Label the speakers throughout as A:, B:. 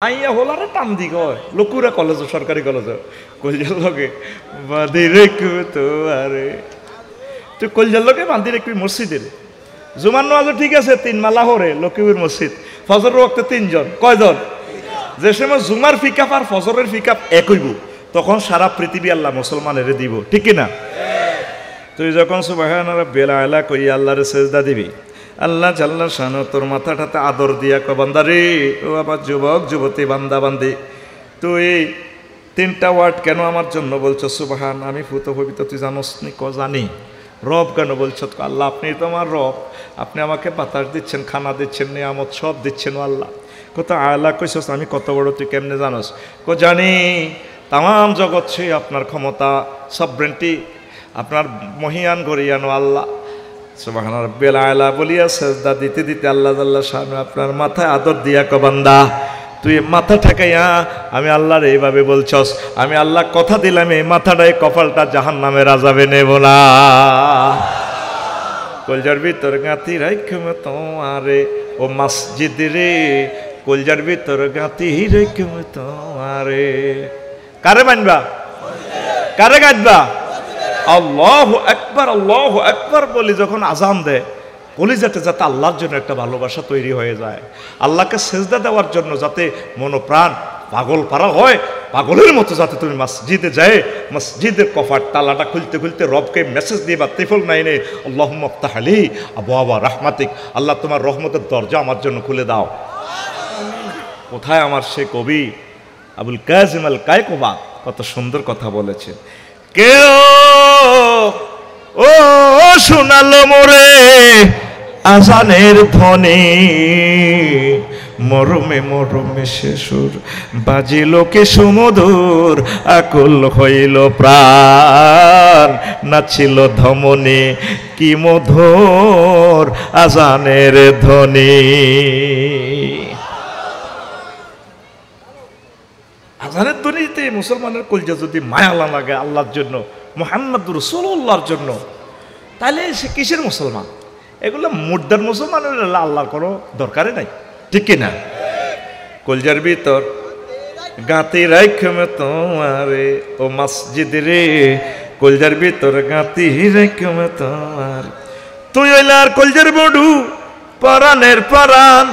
A: আইয়া হোলারে টান দি কয় লকুরা কলেজ সরকারি কলেজ কলজার লগে বাঁধি রেখু তো আরে তুই কলজার লগে বাঁধি রেখবি মসজিদের জুমার নামাজ ঠিক আছে 3 মালা হরে লকিউর মসজিদ ফজর ওয়াক্তে 3 জন কয়জন যে সময় জুমার ফিকাপ আর ফজরের ফিকাপ এক হইব তখন সারা পৃথিবী আল্লাহ মুসলমানের দিব ঠিক কি না তুই যখন সুবহান রাব্বিল আলা কই আল্লাহর সিজদা দিবি আল্লাহ জাল্লা শানু তোর মাথাটাতে আদর দিয়া কয় বান্দা রে ও আমার যুবক যুবতী বান্দা বান্দি তুই 3টা ওয়ার্ড কেন আমার জন্য বলছো সুবহান আমি ফুত পবিত্র তুই জানোস নি ক জানি রব কেন বলছো আল্লাহ আপনি তো আমার রব আপনি আমাকে বাতাস দিচ্ছেন খানা দিচ্ছেন নিয়ামত সব দিচ্ছেন আল্লাহ কত আল্লাহ কইছস আমি কত বড় তুই কেমনে জানোস কো জানি তাম জগৎ সে আপনার ক্ষমতা সবরেন্টি আপনার মহিয়ান গরিয়ানো আল্লাহ সুবহান রাব্বিল আলা বলিয়া সিজদা দিতে দিতে আল্লাহ জাল্লা শানু আপনার মাথায় আদর দিয়া কো বান্দা তুই মাথা ঠেকাইয়া আমি আল্লাহর এইভাবে বলছস আমি আল্লাহ কথা দিলাম এই মাথাটাই কপালটা জাহান্নামের আযাবে নেব না কলজার ভিতর গাঁতি রাইখম তোমারে ও মসজিদ রে কলজার ভিতর গাঁতি রাইখম তোমারে কারে মানবা কারে গাইবা আল্লাহু আকবার বলি যখন আজান দেয় কলিজাতে যাতে আল্লাহর জন্য একটা ভালোবাসা তৈরি হয়ে যায় আল্লাহকে সেজদা দেওয়ার জন্য যাতে মনোপ্রাণ পাগল পারা হয় পাগলের মতো যাতে তুমি মসজিদে যায় মসজিদের কফার তালাটা খুলতে খুলতে রবকে মেসেজ দিয়ে বা ত্রিফল নাইনে আল্লাহুম্মা আফতাহ লি আবওয়াবা রাহমাতিক আল্লাহ তোমার রহমতের দরজা আমার জন্য খুলে দাও কোথায় আমার সে কবি আবুল কাজিম আল কায়কোবা কত সুন্দর কথা বলেছে কেউ ও শোনালো মোরে আজানের ধ্বনি মরমে মরমে শেষুর বাজিল কে সুমধুর আকুল হইল প্রাণ নাচিল ধমনী কি মধুর আজানের ধ্বনি আজানের ধ্বনিতে মুসলমানের কলজা যদি মায়া লাগে আল্লাহর জন্য মুহাম্মদ রাসূলুল্লাহর জন্য তাহলে সে কিসের মুসলমান এগুলো মুর্দার মুসলমানের আল্লাহর কোনো দরকারই নাই ঠিক কি না কলজার ভিতর গাঁতি রাইখম তোমারে ও মসজিদ রে কলজার ভিতর গাঁতি রাইখম তোমার তুই হইলার কলজার বড়ু পরাণের পরাণ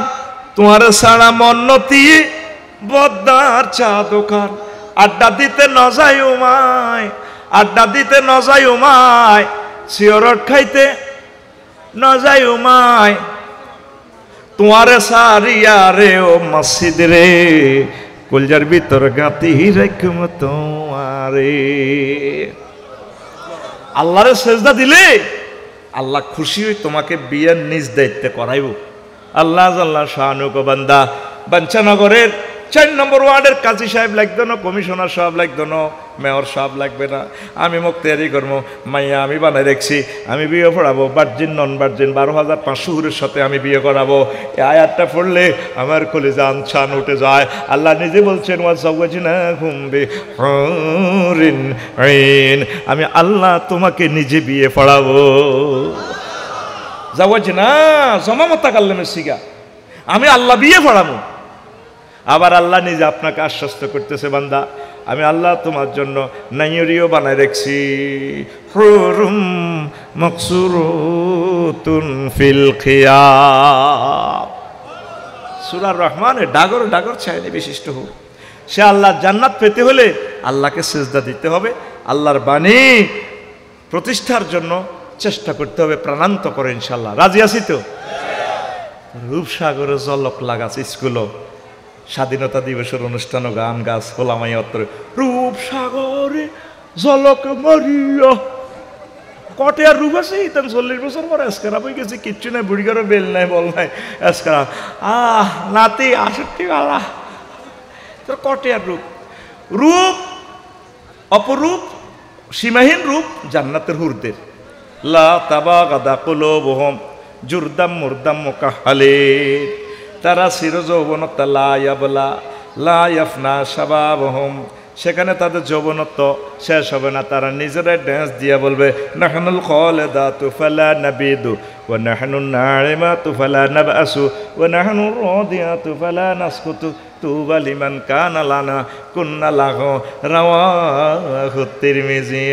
A: তোমার সারা মন্নতি বদ্দার চা দোকান আড্ডা দিতে ন যাই উমায় আড্ডা দিতে ন যাই উমায় সিয়রট খাইতে ন যাই উমায় তোমারে সারিয়া রে ও মসজিদ রে কলজার ভিতর গাঁতি রাখম তোমারে আল্লাহরে সেজদা দিলে আল্লাহ খুশি হই তোমাকে বিয়ের নিজ দায়িত্বে করাইব আল্লাহ জাল্লা শানু কো বান্দা বাঞ্ছানগরের 4 নম্বর ওয়ার্ডের কাজী সাহেব লাগতো না কমিশনার সাহেব লাগতো না মেয়র সাহেব লাগবে না আমি মুক্তিয়ারি করবো মাইয়া আমি বানাই রাখছি আমি বিয়ে পড়াবো ভার্জিন নন ভার্জিন 12,500 হুরের সাথে আমি বিয়ে করাবো এই আয়াতটা পড়লে আমার কলিজা আনছান উঠে যায় আল্লাহ নিজে বলছেন ওয়াজাওয়াজনাহুম বিহুরিন আইন আমি আল্লাহ তোমাকে নিজে বিয়ে পড়াবো জাওয়াজনা জমামতা কাল্লামে সিগা আমি আল্লাহ বিয়ে পড়াবো আবার আল্লাহ নিজে আপনাকে আশ্বস্ত করতেছে বান্দা আমি আল্লাহ তোমার জন্য নাইরিও বানাই রাখছি হুরুম মাকসুরুতুন ফিল খিয়াম সূরা রহমানে ডাগর ডাগর ছায়নি বিশিষ্ট হোক সে আল্লাহ জান্নাত পেতে হলে আল্লাহকে সিজদা দিতে হবে আল্লাহর বাণী প্রতিষ্ঠার জন্য চেষ্টা করতে হবে প্রাণান্ত করে ইনশাআল্লাহ রাজি আছি তো রূপসাগরে জলক লাগাছে স্কুলও স্বাধীনতা দিবসের অনুষ্ঠান গান গাছ হোলামাই অত্তরে রূপসাগরে জলক মারিয়া কটে আর রূপ আছে তেমন 40 বছর পরে এসকারা বই গেছে কিচ্ছু নাই বুড়িগারও বেল নাই বল নাই এসকারা নাতি 68 গালা তোর কটে আর রূপ রূপ অপরূপ সীমাহীন রূপ জান্নাতের হুরদের লা তাবাগাদা কুলুবুহুম জুরদাম মুরদাম মুকাহহালিন তারা চির যৌবনত্ব লা ইয়াবলা লা ইয়াফনা শাবাবুহুম সেখানে তাদের যৌবনত্ব শেষ হবে না তারা নিজেরাই ড্যান্স দিয়ে বলবে নাহনুল খালিদাতু ফালা নাবিদু ওয়া নাহনুন নাইমাতু ফালা নাবআসু ওয়া নাহনুর রাদিয়াতু ফালা নাসকুতু তুবা লিমান কানা লানা কুন্না লাহু রাওয়াহু তিরমিজি।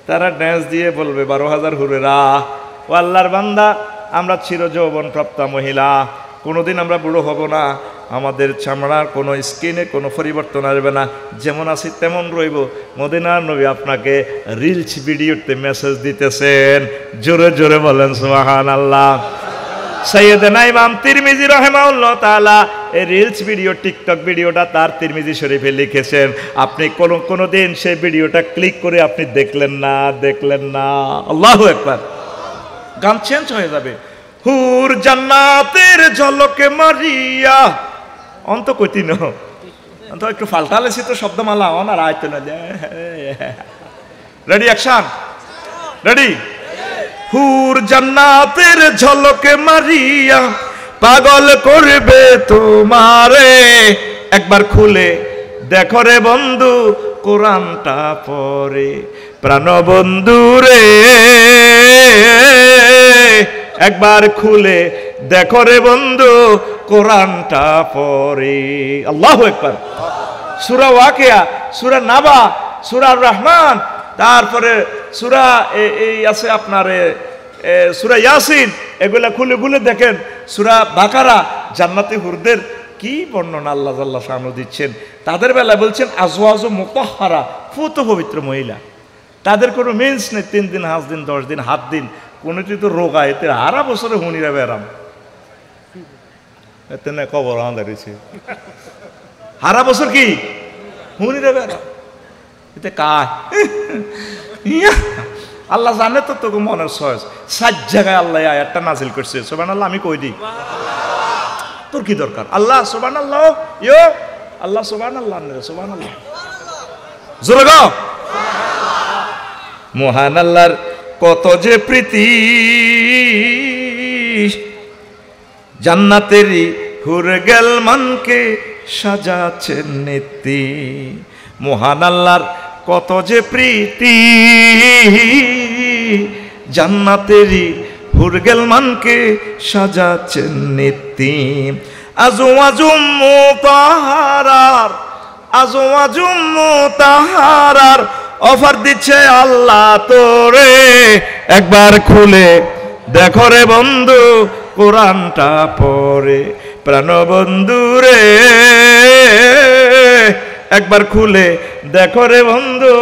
A: তারা ড্যান্স দিয়ে বলবে 12,000 হুরেরা, ও আল্লাহর বান্দা, আমরা চিরযৌবন প্রাপ্ত মহিলা, কোনোদিন আমরা বুড়ো হব না, আমাদের চামড়ার কোনো স্কিনে কোনো পরিবর্তন আসবে না, যেমন আছি তেমন রইব। মদিনার নবী আপনাকে রিলস ভিডিওতে মেসেজ দিতেছেন, জোরে জোরে বলেন সুবহানাল্লাহ। সাইয়েদনা ইমাম তিরমিজি রাহিমাহুল্লাহ তাআলা এই রিলস ভিডিও, টিকটক ভিডিওটা তার তিরমিজি শরীফে লিখেছেন। আপনি কোনো দিন সেই ভিডিওটা ক্লিক করে আপনি দেখলেন না। আল্লাহু আকবার। গান চেঞ্জ হয়ে যাবে। হুর জান্নাতের ঝলকে মারিয়া, অন্ত কঠিন অন্ত একটু ফাল্টালেছি তো শব্দমালা আর আয়তো না। Ready, action, ready. হুর জান্নাতের ঝলকে মারিয়া পাগল করবে তোমারে, একবার খুলে দেখো রে বন্ধু কোরআনটা পড়ে, প্রাণ বন্ধু রে একবার খুলে দেখো রে বন্ধু কোরআনটা পড়ে। আল্লাহু আকবার। সূরা ওয়াকিয়া, সূরা নাবা, সূরা রহমান, তারপরে সূরা এই আছে আপনার সূরা ইয়াসিন, এগুলা খুলে খুলে দেখেন। সূরা বাকারা, জান্নাতি হুরদের কি বর্ণনা আল্লাহ জাল্লা শানু দিচ্ছেন। তাদের বেলা বলছেন আজওয়াজু মুতাহহারা, পুত পবিত্র মহিলা, তাদের কোনো মেন্স নেই, 3 দিন 5 দিন 10 দিন 7 দিন, কোনোটি তো রোগ আয়, এতে হারা বছরে হুনিরা বেরাম, এতে না কবর আন্দারিছে হারা বছর কি হুনিরা বেরাম, এতে কায় আল্লাহ জানে তো তোকে মনের সহজ। 7 জায়গায় আল্লাহ আয়াতটা নাজিল করছে, সুবহানাল্লাহ। আমি কই দিই, তোর কি দরকার? আল্লাহ সুবহানাল্লাহ, ইয়ো আল্লাহ সুবহানাল্লাহ, সুবহানাল্লাহ, জোরে গাও। মহান আল্লাহর কত যে প্রীতি, জান্নাতেরই হুরগেল মানকে সাজাচ্ছেন নীতি। মহান আল্লাহর কত যে প্রীতি, জান্নাতেরই হুরগেল মানকে সাজাচ্ছেন নীতি। আজওয়াজুম মুতাহহারার, আজওয়াজুম মুতাহহারার অফার দিচ্ছে আল্লাহ তোরে, একবার খুলে দেখো রে বন্ধু কোরআনটা পড়ে, প্রাণ বন্ধু রে একবার খুলে দেখো রে বন্ধু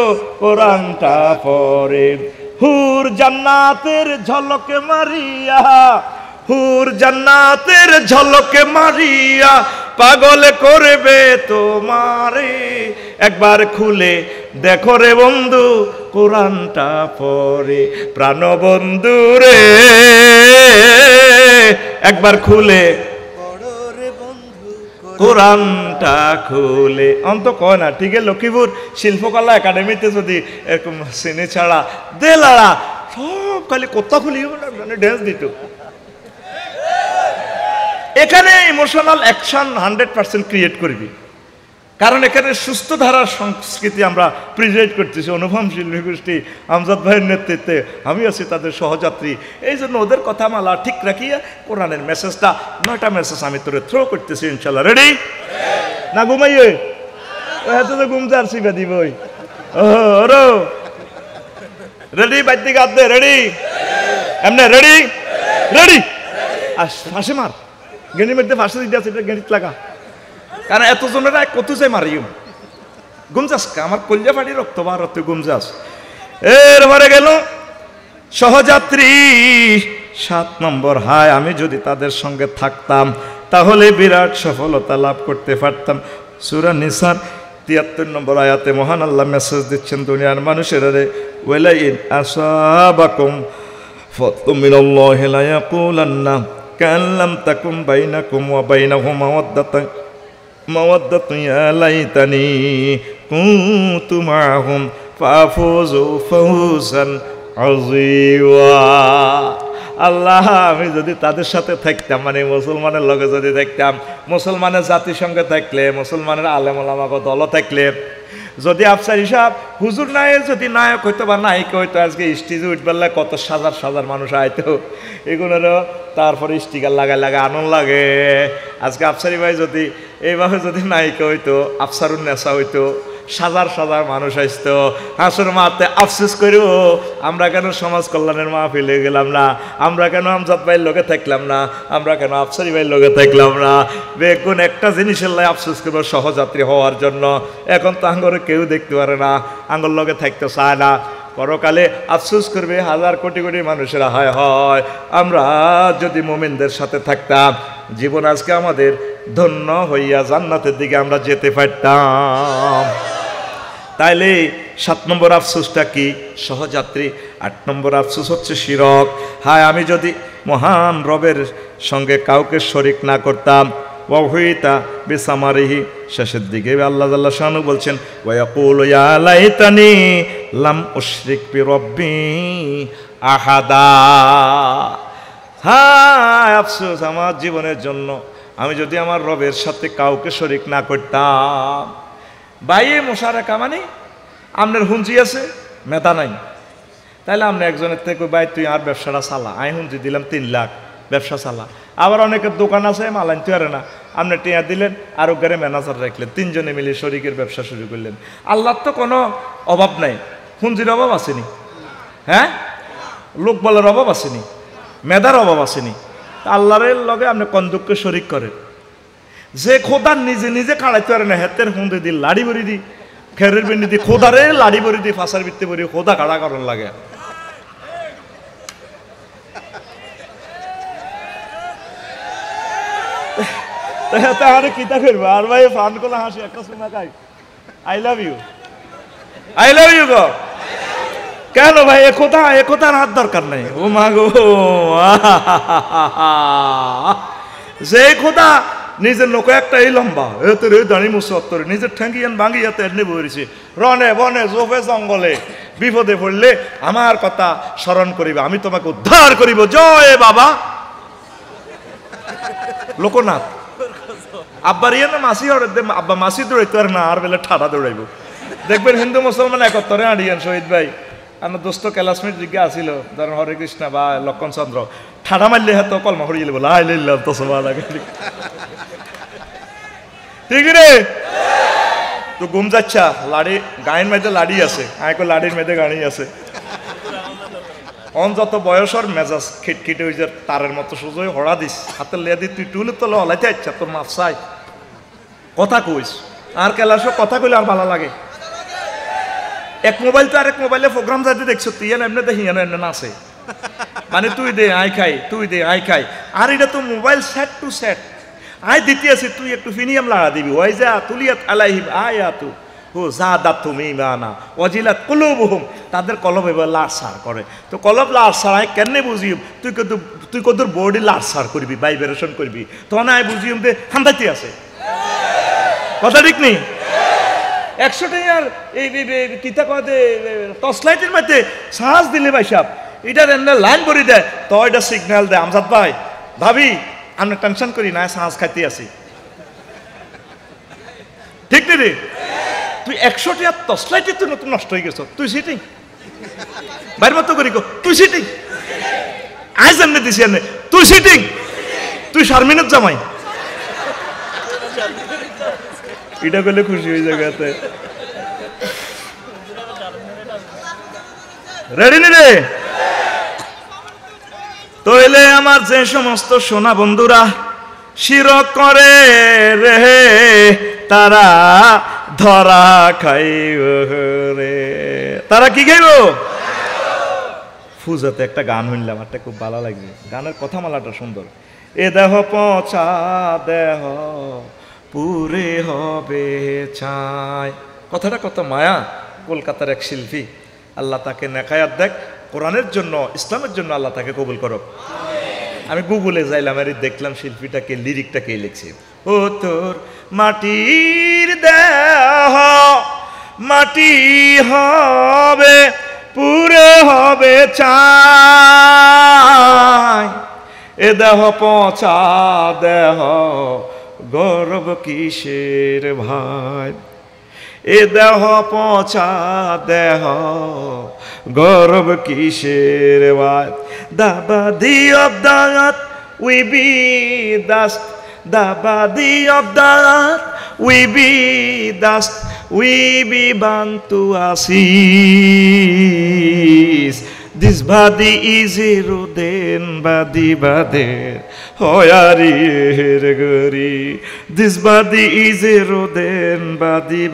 A: কোরআনটা পড়ে। হুর জান্নাতের ঝলকে মারিয়া, হুর জান্নাতের ঝলকে মারিয়া পাগল করবে তোমারে, একবার খুলে দেখো রে বন্ধু কোরআনটা পড়ে, প্রাণ বন্ধু রে একবার খুলে কোরআনটা খুলে। অন্ত কয় না, ঠিক আছে? লক্ষ্মীপুর শিল্পকলা একাডেমিতে যদি এরকম সিনে ছাড়া দেলাড়া সব খালি কোথা খুলি ড্যান্স দিত। এখানে ইমোশনাল অ্যাকশন 100% ক্রিয়েট করবি, কারণ এখানে সুস্থ ধারার সংস্কৃতি আমরা প্রিজার্ভ করতেছি। অনুপম শিল্পী গোষ্ঠী আমজাদ ভাইয়ের নেতৃত্বে আমি আছি তাদের সহযাত্রী, এই জন্য ওদের কথা মালা ঠিক রাখিয়া কোরআনের মেসেজটা 9টা মেসেজ আমি তোরে থ্রো করতেছি ইনশাল্লাহ। রেডি না? ঘুমাইয়ে এত তো ঘুমতে আসছি বেদি বই। ওরো রেডি? বাইতে গাদ দে। রেডি? এমনে রেডি? রেডি? আর ফাঁসে মার, গেঁড়ির মধ্যে ফাঁসে দিতে আছে, এটা গেঁড়িত লাগা, কারণ এত জনেরা কত চাই মারিও। গুমজাস আমার কলিজা ফাটি রক্ত বা রক্ত গুমজাস। এরপরে গেল সহযাত্রী 7 নম্বর। হায়, আমি যদি তাদের সঙ্গে থাকতাম তাহলে বিরাট সফলতা লাভ করতে পারতাম। সূরা নিসার 73 নম্বর আয়াতে মহান আল্লাহ মেসেজ দিচ্ছেন দুনিয়ার মানুষেরা রে, ওয়ালাইন আসাবাকুম ফাতলুম মিনাল্লাহি লা ইয়াকুলান্না কাল্লাম তাকুম বাইনাকুম ওয়া বাইনাহু মাওয়াদ্দাতুন ইয়া লাইতানি কুনতু মাআহুম ফাফুযু ফাওজান আযীমা। আল্লাহ, আমি যদি তাদের সাথে থাকতাম, মানে মুসলমানের লগে যদি থাকতাম, মুসলমানের জাতির সঙ্গে থাকলে, মুসলমানের আলেম ওলামা দল থাকলে, যদি আফসার হিসাব হুজুর নায়ের যদি নায়ক হইতো বা নায়িকা হইতো আজকে স্টেজে উঠবার কত হাজার হাজার মানুষ আইতো এগুলোরও তারপরে স্টিকার লাগায় লাগায় আনন্দ লাগে। আজকে আফসারি ভাই যদি এইভাবে যদি নায়িকা হইতো, আফসারুন নেশা হইতো, হাজার হাজার মানুষ আসতো, হাসুর মাতে আফসোস করিও আমরা কেন সমাজ কল্যাণের মাহফিলে গেলাম না, আমরা কেন আমজাদ ভাইয়ের লোকে থাকলাম না, আমরা কেন আফসারি ভাইয়ের লোকে থাকলাম না। বেগুন একটা জিনিসের লাই আফসোস করবো, সহযাত্রী হওয়ার জন্য। এখন তো আঙ্গরে কেউ দেখতে পারে না, আঙ্গর লোকে থাকতে চায় না। পরকালে আফসোস করবে হাজার কোটি কোটি মানুষেরা। হয় হয় আমরা যদি মুমিনদের সাথে থাকতাম, জীবন আজকে আমাদের ধন্য হইয়া জান্নাতের দিকে আমরা যেতে পারতাম। তাইলে 7 নম্বর আফসোসটা কি? সহযাত্রী। 8 নম্বর আফসোস হচ্ছে শিরক। হায় আমি যদি মহান রবের সঙ্গে কাউকে শরিক না করতাম। ওয়াহুইতা বিসামারিহি, শেষের দিকে আল্লাহ জাল্লা শানু বলছেন ওয়ায়াকুলু ইয়া লাইতানি লাম উশরিক বিরব্বি আহাদা। হায় আফসোস আমার জীবনের জন্য, আমি যদি আমার রবের সাথে কাউকে শরিক না করতাম। বাইয়ে মোশারেকা মানে আপনার হুঞ্জি আছে, মেধা নাই, তাইলে আপনি একজনের থেকে ভাই তুই আর ব্যবসাটা চালা, আমি হুঞ্জি দিলাম 3 লাখ, ব্যবসা চালা। আবার অনেকের দোকান আছে, মাল আনতে পারে না, আপনি টিয়া দিলেন, আরো গাড়ি ম্যানেজার রাখলেন, 3 জনে মিলে শরিকের ব্যবসা শুরু করলেন। আল্লাহর তো কোনো অভাব নাই, হুঞ্জির অভাব আসেনি, হ্যাঁ, লোক বলার অভাব আসেনি, মেধার অভাব আসেনি। আল্লাহরের লগে আপনি কন্দুককে শরিক করেন। যে খোদার নিজে নিজে কাড়াইতে পারে না, হেতের হুঁদে দি লাড়ি ভরি দি, খেরের বিন্দি দি খোদারে লাড়ি ভরি দি, ফাঁসার বৃত্তি ভরি খোদা কাড়া করার লাগে। তাহলে কিতা করবো? আর ভাই ফান করলে হাসি একটা শোনা খাই, I love you, I love you গো। কেন ভাই একতার হাত দরকার নাই। ও মা গো, যে খোদা নিজের লোক একটা এই লম্বা এতে দাঁড়ি মুসত্তরে নিজের ঠ্যাঙ্গিয়ান ভাঙিয়াতে এনে বইছে, রনে বনে জোফে জঙ্গলে বিপদে পড়লে আমার কথা স্মরণ করিবে, আমি তোমাকে উদ্ধার করিব, জয় বাবা লোকনাথ। আব্বার ইয়ে না মাসি আব্বা মাসি দৌড়াইতে পারে না, আর বেলা ঠাডা দৌড়াইব। দেখবেন হিন্দু মুসলমান একত্তরে আড়িয়ান শহীদ ভাই, আমার দোস্ত ক্লাসমেট জিজ্ঞা আসিল, ধরেন হরে কৃষ্ণ বা লক্ষণ চন্দ্র, ঠাডা মারলে হাত কলমা হরিয়ে বলে আইলাম তো সবা লাগে, ঠিক রে? তো ঘুম যাচ্ছা লাড়ি গায়ের মেয়েদের লাড়ি আছে, আয়কো লাড়ির মেয়েদের গাড়ি আছে। অন যত বয়সর মেজাজ খিটখিটে হয়ে যায়, তারের মতো সোজা হড়া দিস, হাতে লেয়া দি তুই টুলে তো হলাইতে আচ্ছা তোর মাফ চাই কথা কইস। আর কেলাস কথা কইলে আর ভালো লাগে। এক মোবাইল তো আরেক মোবাইলে প্রোগ্রাম যাইতে দেখছো, তুই এমনি দেখি এমনি নাচে, মানে তুই দে আই খাই, তুই দে আই খাই। আর এটা তো মোবাইল সেট টু সেট, আয় দিতে আছি তুই একটু ফিনিয়াম লাগা দিবি, ওই যা তুলিয়াত আলাইহিম আয়াতু ও জাদাতুহুম ঈমানা ওয়াজিলাত কুলুবুহুম, তাদের কলব এবার লাড়সাড় করে। তো কলব লাড়সাড় আয় কেনে বুঝিম? তুই কত বডি লাড়সাড় করবি, ভাইব্রেশন করবি, তখন আয় বুঝিম যে হান্দাইতে আছে, কথা ঠিক নেই? 100 টাকার এই কিতা কদে টর্চ লাইটের মধ্যে সাজ দিলে ভাই সাহেব এটা লাইন ভরি দেয়, তো এটা সিগন্যাল দেয় আমজাদ ভাই ভাবি আমরা টেনশন করি না, সাজ খাইতে আসি, ঠিক নেই রে? তুই 100 টাকার টর্চ লাইটের তো নতুন নষ্ট হয়ে গেছ, তুই সিটিং বাইর মতো করি গো, তুই সিটিং আজ এমনি দিছি এমনি, তুই সিটিং, তুই শারমিনের জামাই, এটা করলে খুশি হয়ে জায়গাতে রেডি নি রে? তো এলে আমার যে সমস্ত সোনা বন্ধুরা শিরক করে রে, তারা ধরা খাইব রে। তারা কি খাইব? ফুজাতে একটা গান শুনলাম, একটা খুব ভালো লাগবে, গানের কথা মালাটা সুন্দর। এ দেহ পচা দেহ পুরে হবে ছাই, কথাটা কত মায়া। কলকাতার এক শিল্পী, আল্লাহ তাকে নেকায়াত দেখ, কোরআনের জন্য ইসলামের জন্য আল্লাহ তাকে কবুল করো। আমি গুগলে যাইলাম, আর দেখলাম শিল্পীটাকে লিরিকটাকে লিখছে, ও তোর মাটির দেহ মাটি হবে পুরে হবে ছাই, এ দেহ পচা দেহ গৌরব কিসের ভাই, এ দেহ পচা দেহ গৌরব কিসের Baat the body of the earth we be dust the body of the earth we be dust we be born to ashes this body is a rodent body hoyari gori this body is a rodent body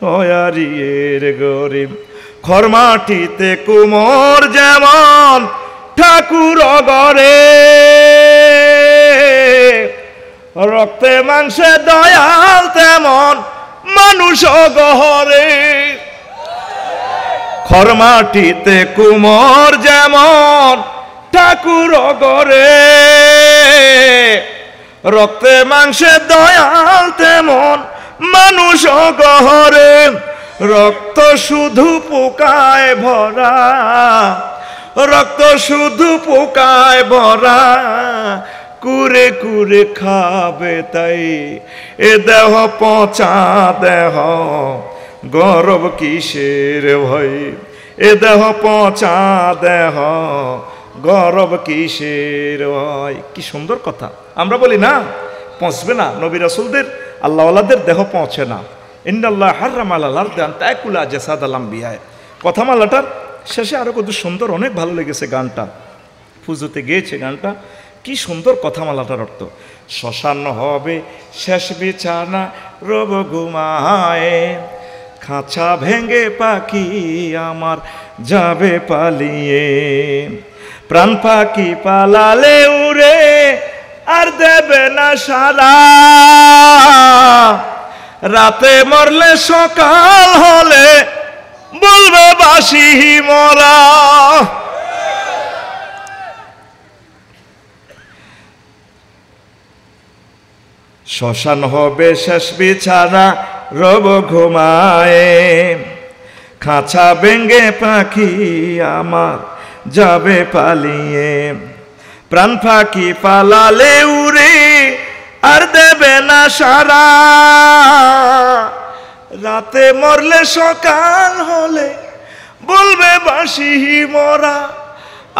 A: hoyari gori খরমাটিতে কুমোর যেমন ঠাকুর গরে রক্তে মাংসে দয়াল তেমন মানুষ গহরে খরমাটিতে কুমোর যেমন ঠাকুর গরে রক্তে মাংসে দয়াল তেমন মানুষ গহরে রক্ত শুধু পোকায় ভরা রক্ত শুধু পোকায় ভরা কুরে কুরে খাবে তাই এ দেহ পচা দেহ গৌরব কিসের ভাই এ দেহ পচা দেহ গৌরব কিসের ভাই কি সুন্দর কথা আমরা বলি না পৌঁছবে না নবী রাসূলদের আল্লাহওয়ালাদের দেহ পৌঁছে না ইন্নাল্লাহ হারাম আলাল আরদি আন তাকুলা জাসাদাল আমবিয়া কথামালাটার শেষে আরো কত সুন্দর অনেক ভালো লেগেছে গানটা পুজোতে গেয়েছে গানটা কি সুন্দর কথামালাটার অর্থ শ্মশান হবে শেষ বিছানা রব ঘুমায় খাঁচা ভেঙে পাখি আমার যাবে পালিয়ে প্রাণ পাখি পালালে উড়ে আর দেবে না সারা রাতে মরলে সকাল হলে বলবে বাসি মরা শ্মশান হবে শেষ বিছানা রব ঘুমায় খাঁচা ভেঙে পাখি আমার যাবে পালিয়ে প্রাণ পাখি পালালে উড়ে আর দেবে না সারা রাতে মরলে সকাল হলে বলবে বাসি মরা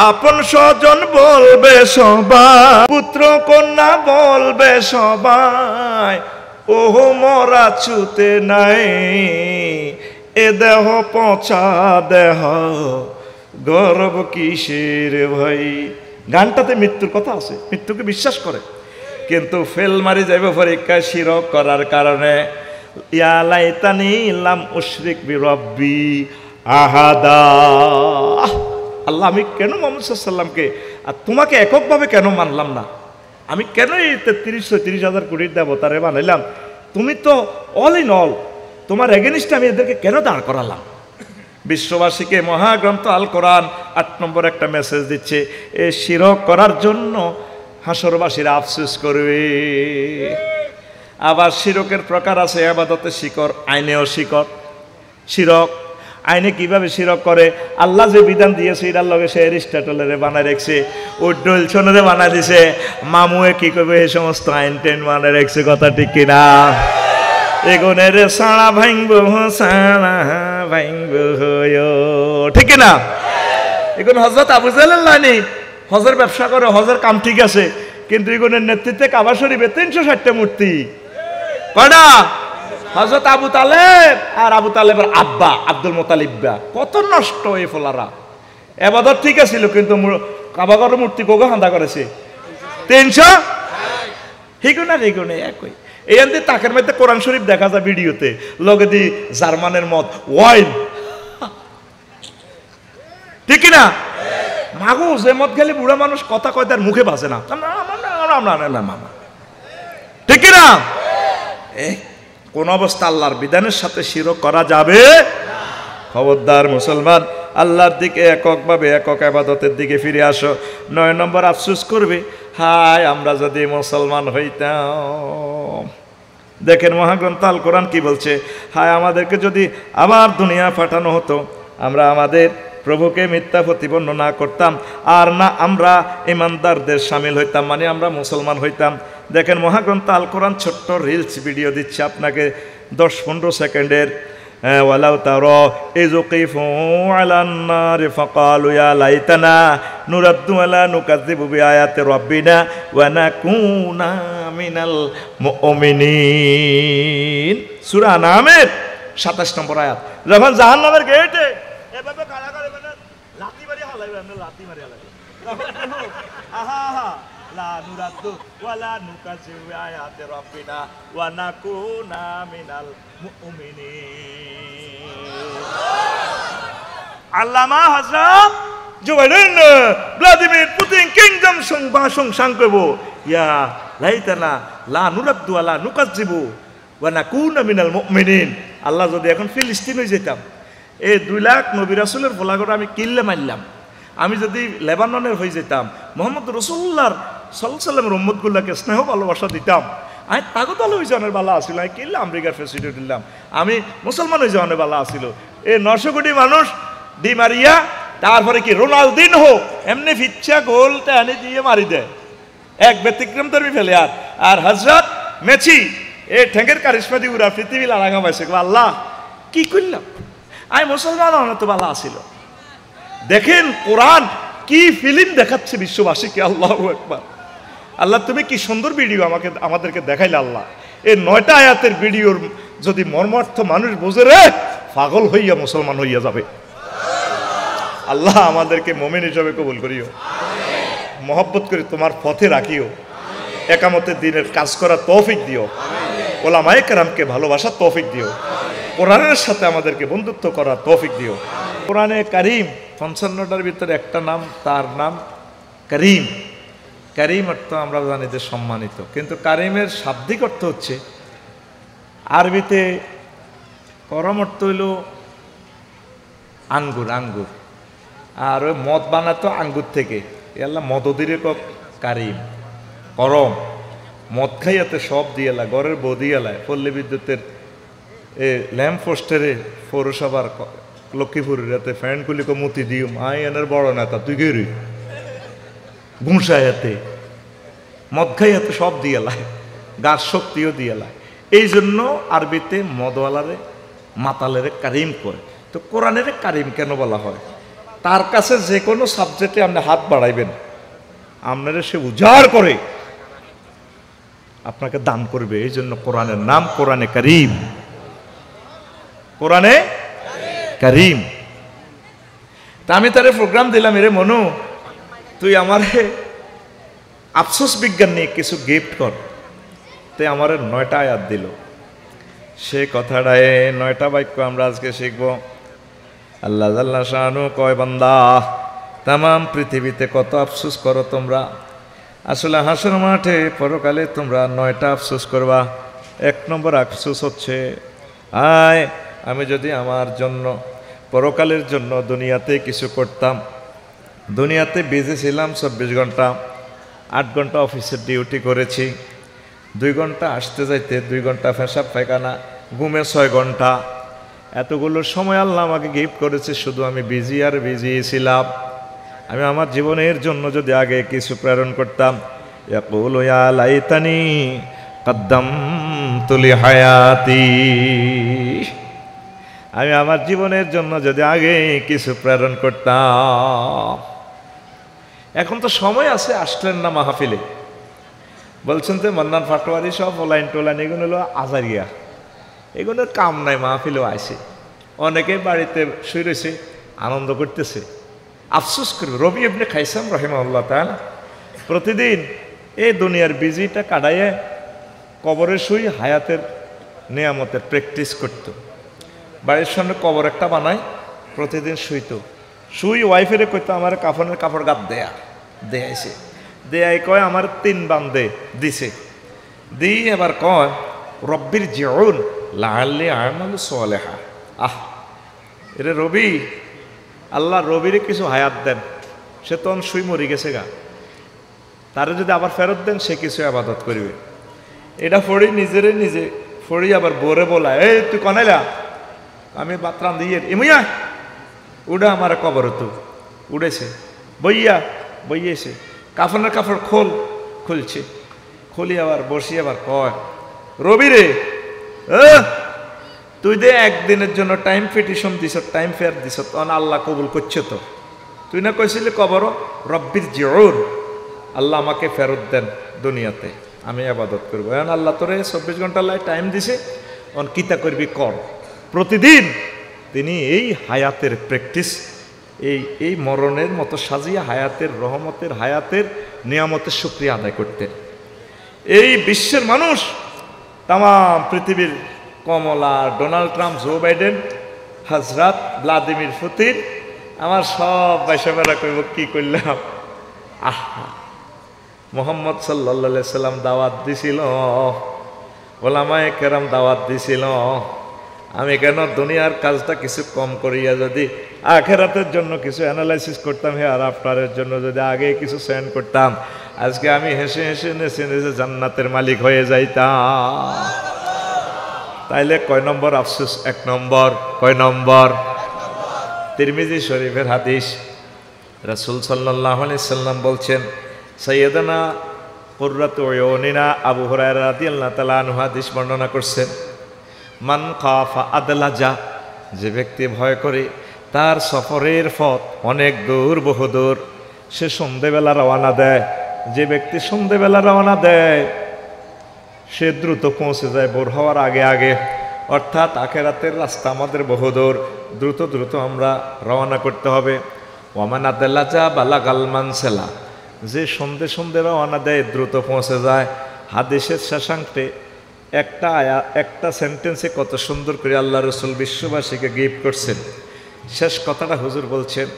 A: আপন স্বজন বলবে সবাই পুত্র কন্যা বলবে সবাই ওহো মরা ছুতে নাই এ দেহ পচা দেহ গৌরব কিসের ভাই গানটাতে মৃত্যুর কথা আছে মৃত্যুকে বিশ্বাস করে কিন্তু ফেল মারি যাবে পরীক্ষায় শিরক করার কারণে ইয়া লাইতানি লাম উশরিক বিরব্বি আহাদা আল্লাহ আমি কেন মুহাম্মদ সাল্লাল্লাহু আলাইহি ওয়াসাল্লামকে আর তোমাকে এককভাবে কেন মানলাম না আমি কেন এই 33-34,000 কোটির দেবতারে বানাইলাম তুমি তো অল ইন অল তোমার এগেনিস্টে আমি এদেরকে কেন দাঁড় করালাম বিশ্ববাসীকে মহাগ্রন্থ আল কোরআন 8 নম্বর একটা মেসেজ দিচ্ছে এ শিরক করার জন্য হাসরবাসীরা আফসোস করবে আবার শিরকের প্রকার আছে ইবাদতে শিকর আইনেও শিকর শিরক আইনে কিভাবে শিরক করে আল্লাহ যে বিধান দিয়েছে এটার লগে সে এরিস্টটলের বানায় রেখেছে উড্ডলছনেরে বানায় দিছে মামুয়ে কি করবে এই সমস্ত আইন টেন বানায় রেখেছে কথা ঠিক কিনা এগুনের সাড়া ভাঙব ঠিক না এখন হযরত আবু জাহল লানি হজের ব্যবসা করে হজের কাম ঠিক আছে কিন্তু এগুনের নেতৃত্বে কাবা শরীফে 360টা মূর্তি কয়টা হযরত আবু তালেব আর আবু তালেবের আব্বা আব্দুল মুতালিব কত নষ্ট এই ফলারা ইবাদত ঠিক আছিল কিন্তু কাবাগর মূর্তি কোগো হান্দা করেছে 300 হিগুনা রেগুনে একই এই আনতে তাকের মধ্যে কোরআন শরীফ দেখা যায় ভিডিওতে লগে দি জার্মানের মদ ওয়াইন ঠিক না মাগো যে মদ খেলে বুড়া মানুষ কথা কয় তার মুখে বাজে না ঠিক না কোন অবস্থা আল্লাহর বিধানের সাথে শিরক করা যাবে খবরদার মুসলমান আল্লাহর দিকে এককভাবে একক ইবাদতের দিকে ফিরে আসো 9 নম্বর আফসোস করবে হায় আমরা যদি মুসলমান হইতাম দেখেন মহাগ্রন্থ আল কোরআন কি বলছে হায় আমাদেরকে যদি আবার দুনিয়া পাঠানো হতো আমরা আমাদের প্রভুকে মিথ্যা প্রতিপন্ন না করতাম আর না আমরা ইমানদারদের শামিল হইতাম মানে আমরা মুসলমান হইতাম দেখেন মহাগ্রন্থ আল কোরআন ছোট্ট রিলস ভিডিও দিচ্ছে আপনাকে 10-15 সেকেন্ডের। ওয়ালাউ তারা ইয কিফু আলান নার ফাকালু ইয়া লাইতানা নুরাদ্দু ওয়ালা নুকাযযিবু বিআয়াতি রাব্বিনা ওয়া নাকুনা মিনাল মুমিনিন। সূরা আনআমের 27 নম্বর আয়াত। যখন জাহান্নামের গেটে এভাবে কারাগারে মানে লাথি মারি হালাইবে, আমরা লাথি মারি হালাইবে, আহা আহা লা নুরাদ্দু ওয়ালা নুকাযযিবু বিআয়াতি রাব্বিনা ওয়া নাকুনা মিনাল মুমিনিন। আল্লামা হযরত Joe Biden Vladimir Putin kingdom ভাষণ সাংকব ইয়া লাইতানা লা নুরাদ্দু ওয়ালা নুকাযযিবু ওয়া নাকুনা মিনাল মুমিনিন। আল্লাহ যদি এখন ফিলিস্তিন হয়ে যেতাম, এই 2 লাখ নবী রাসূলের ভোলাগড় আমি কিল্লে মারলাম, আমি যদি লেবাননের হয়ে যেতাম, মোহাম্মদ রাসূলুল্লাহর সাল্লাল্লাহু আলাইহি ওয়াসাল্লামের উম্মতগুলোকে স্নেহ ভালোবাসা দিতাম, আমি তাগত হয়ে যাওয়ার বালা আসিল, আমি কিল্লে আমেরিকার প্রেসিডেন্ট দিলাম, আমি মুসলমান হয়ে যাওয়ার বালা আসিল। এই 900 কোটি মানুষ ডি মারিয়া, তারপরে কি রোনালদিনহো এমনি ফিচ্ছা গোলটা এনে দিয়ে মারি দেয়, এক ব্যতিক্রম ধর্মী ফেলে। আর হযরত মেসি এই ঠেঙ্গের কারিশমা দিয়ে উড়া পৃথিবী লাগাম পাইছে। আল্লাহ কি করলাম, আমি মুসলমান হওয়ার তো বালা আসিল। দেখেন কোরআন কি ফিল্ম দেখাচ্ছে বিশ্ববাসীকে। আল্লাহু আকবার। আল্লাহ তুমি কি সুন্দর ভিডিও আমাদেরকে দেখাইলে। আল্লাহ এই 9টা আয়াতের ভিডিওর যদি মর্মার্থ মানুষ বোঝে রে, পাগল হইয়া মুসলমান হইয়া যাবে। আল্লাহ আমাদেরকে মুমিন হিসাবে কবুল করিও, মহব্বত করে তোমার পথে রাখিও, একামতের দিনের কাজ করার তৌফিক দিও, ওলামায়ে কেরামকে ভালোবাসার তৌফিক দিও, কোরআনের সাথে আমাদেরকে বন্ধুত্ব করার তৌফিক দিও। কোরআনে কারীম 55টার ভিতরে একটা নাম, তার নাম করিম। করিম অর্থ আমরা জানি যে সম্মানিত, কিন্তু কারিমের শাব্দিক অর্থ হচ্ছে আরবিতে করম অর্থ হইল আঙ্গুর, আঙ্গুর। আর ওই মদ বানাতো আঙ্গুর থেকে, এল্লা মদদিরে কারিম করম। মদ খাইয়াতে সব দিয়েলা, ঘরের বউ দিয়েলায়, পল্লী বিদ্যুতের ল্যাম্প পোস্টারে পৌরসভার লক্ষ্মীপুরের এতে ফ্যানগুলিকে মুতি দিও, মাই এনের বড় নেতা তুই গেরি ঘুষায়াতে মদ খাইয়াতে সব দিয়েলায়, গাছ শক্তিও দিয়েলায়। এই জন্য আরবিতে মদওয়ালারে মাতালেরে কারিম করে। তো কোরআনের কারিম কেন বলা হয়? তার কাছে যে কোনো সাবজেক্টে আপনি হাত বাড়াইবেন, আপনারা সে উজাড় করে আপনাকে দান করবে। এই জন্য কোরআনের নাম কোরআনে কারিম, কোরআনে কারিম। তা আমি তারে প্রোগ্রাম দিলাম, এরে মনু তুই আমারে আফসোস বিজ্ঞান নিয়ে কিছু গিফট কর। তে আমার 9টা আয়াত দিল। সে কথাটায় 9টা বাক্য আমরা আজকে শিখব। আল্লাহ জাল্লা শানু কয়, বান্দা তামাম পৃথিবীতে কত আফসোস করো তোমরা, আসলে হাসর মাঠে পরকালে তোমরা 9টা আফসোস করবা। 1 নম্বর আফসোস হচ্ছে, আয় আমি যদি আমার জন্য পরকালের জন্য দুনিয়াতে কিছু করতাম। দুনিয়াতে বিজি ছিলাম 24 ঘন্টা, 8 ঘন্টা অফিসের ডিউটি করেছি, 2 ঘন্টা আসতে যাইতে, 2 ঘন্টা পেশাব পায়খানা, ঘুমে 6 ঘন্টা, এতগুলো সময় আল্লাহ আমাকে গিফট করেছে। শুধু আমি বিজি আর বিজি ছিলাম। আমি আমার জীবনের জন্য যদি আগে কিছু প্রেরণ করতাম, ইয়াকুলু ইয়া লাইতানি কদ্দামতু লিহায়াতি, আমি আমার জীবনের জন্য যদি আগে কিছু প্রেরণ করতাম। এখন তো সময় আছে, আসলেন না মাহফিলে, বলছেন যে মান্নান ফাটোয়ারি সব ওলাইন টোলাইন এগুলো হলো আজারিয়া, এগুলোর কাম নাই, মাহফিলেও আসে। অনেকে বাড়িতে শুয়ে রয়েছে, আনন্দ করতেছে, আফসোস করবে। রবি ইবনে খাইসাম রাহিমাহুল্লাহ তাআলা প্রতিদিন এই দুনিয়ার বিজিটা কাটাইয়ে কবরে শুই হায়াতের নিয়ামতের প্র্যাকটিস করত। বাড়ির সামনে কবর একটা বানায়, প্রতিদিন শুইতো। শুই ওয়াইফেরে কইতো আমার কাফনের কাপড় গাত দেয়া, দেয়াইছে, দেয়াই কয় আমার 3 বান্দে দিছে, দিই এবার কয় রব্বির জিউন লাআল্লি আমালু সালিহা। এরে রবি, আল্লাহ রবিরে কিছু হায়াত দেন, সে তখন শুই মরি গেছে গা, তারে যদি আবার ফেরত দেন সে কিছু আবাদত করবে। এটা ফড়ি নিজেরে নিজে ফড়ি আবার বোরে বলা, এই তুই কনাইলা, আমি বাতরান দিয়ে এমইয়া উড়া আমার কবর, তো উড়েছে, বইয়া বইয়েছে, কাফনের কাপড় খোল, খুলছে, খুলি আবার বসি, আবার কয় রবি রে তুই দে একদিনের জন্য টাইম পিটিশন দিছ, টাইম ফেয়ার দিছ, তখন আল্লাহ কবুল করছে তো। তুই না কইছিলি কবর রব্বির জিউর, আল্লাহ আমাকে ফেরত দেন দুনিয়াতে, আমি আবাদত করবো। এখন আল্লাহ তোরে 24 ঘন্টা লাই টাইম দিছে, অন কিতা করবি কর। প্রতিদিন তিনি এই হায়াতের প্র্যাকটিস, এই মরণের মতো সাজিয়া হায়াতের রহমতের হায়াতের নিয়ামতের শুকরিয়া আদায় করতেন। এই বিশ্বের মানুষ, তাম পৃথিবীর কমলা, ডোনাল্ড ট্রাম্প, জো বাইডেন, হজরত ভ্লাদিমির পুতিন, আমার সব বাইসাবেরা কইব কি করলাম। আহা, মোহাম্মদ সাল্লাল্লাহু সাল্লাম দাওয়াত দিছিল, ওলামায়ে কেরাম দাওয়াত দিছিল, আমি কেন দুনিয়ার কাজটা কিছু কম করিয়া যদি আখেরাতের জন্য কিছু অ্যানালাইসিস করতাম, হে আর আপনারের জন্য যদি আগে কিছু সেন্ড করতাম, আজকে আমি হেসে হেসে নেচে নেচে জান্নাতের মালিক হয়ে যাইতাম। তাইলে কয় নম্বর আফসোস? 1 নম্বর। কয় নম্বর? তিরমিজি শরীফের হাদিস, রাসূল সাল্লাল্লাহু আলাইহি সাল্লাম বলছেন, সাইয়্যিদানা কুররাতু আয়ুনিনা আবু হুরায়রা রাদিয়াল্লাহু তাআলা আনহু হাদিস বর্ণনা করছেন, মান খাফা আদলাজা, যে ব্যক্তি ভয় করে তার সফরের পথ অনেক দূর, বহুদূর, সে সন্ধ্যেবেলা রওনা দেয়। যে ব্যক্তি সন্ধ্যেবেলা রওনা দেয় সে দ্রুত পৌঁছে যায় ভোর হওয়ার আগে আগে। অর্থাৎ আখেরাতের রাস্তা আমাদের বহুদূর, দ্রুত দ্রুত আমরা রওনা করতে হবে। ওয়ামান আদলাজা বালাগাল মানসেলা, যে সন্ধ্যে সন্ধ্যে রওনা দেয় দ্রুত পৌঁছে যায়। হাদিসের শেষাংশে একটা সেন্টেন্সে কত সুন্দর করে আল্লাহ রসুল বিশ্ববাসীকে গিফট করছেন। শেষ কথাটা হুজুর বলছেন,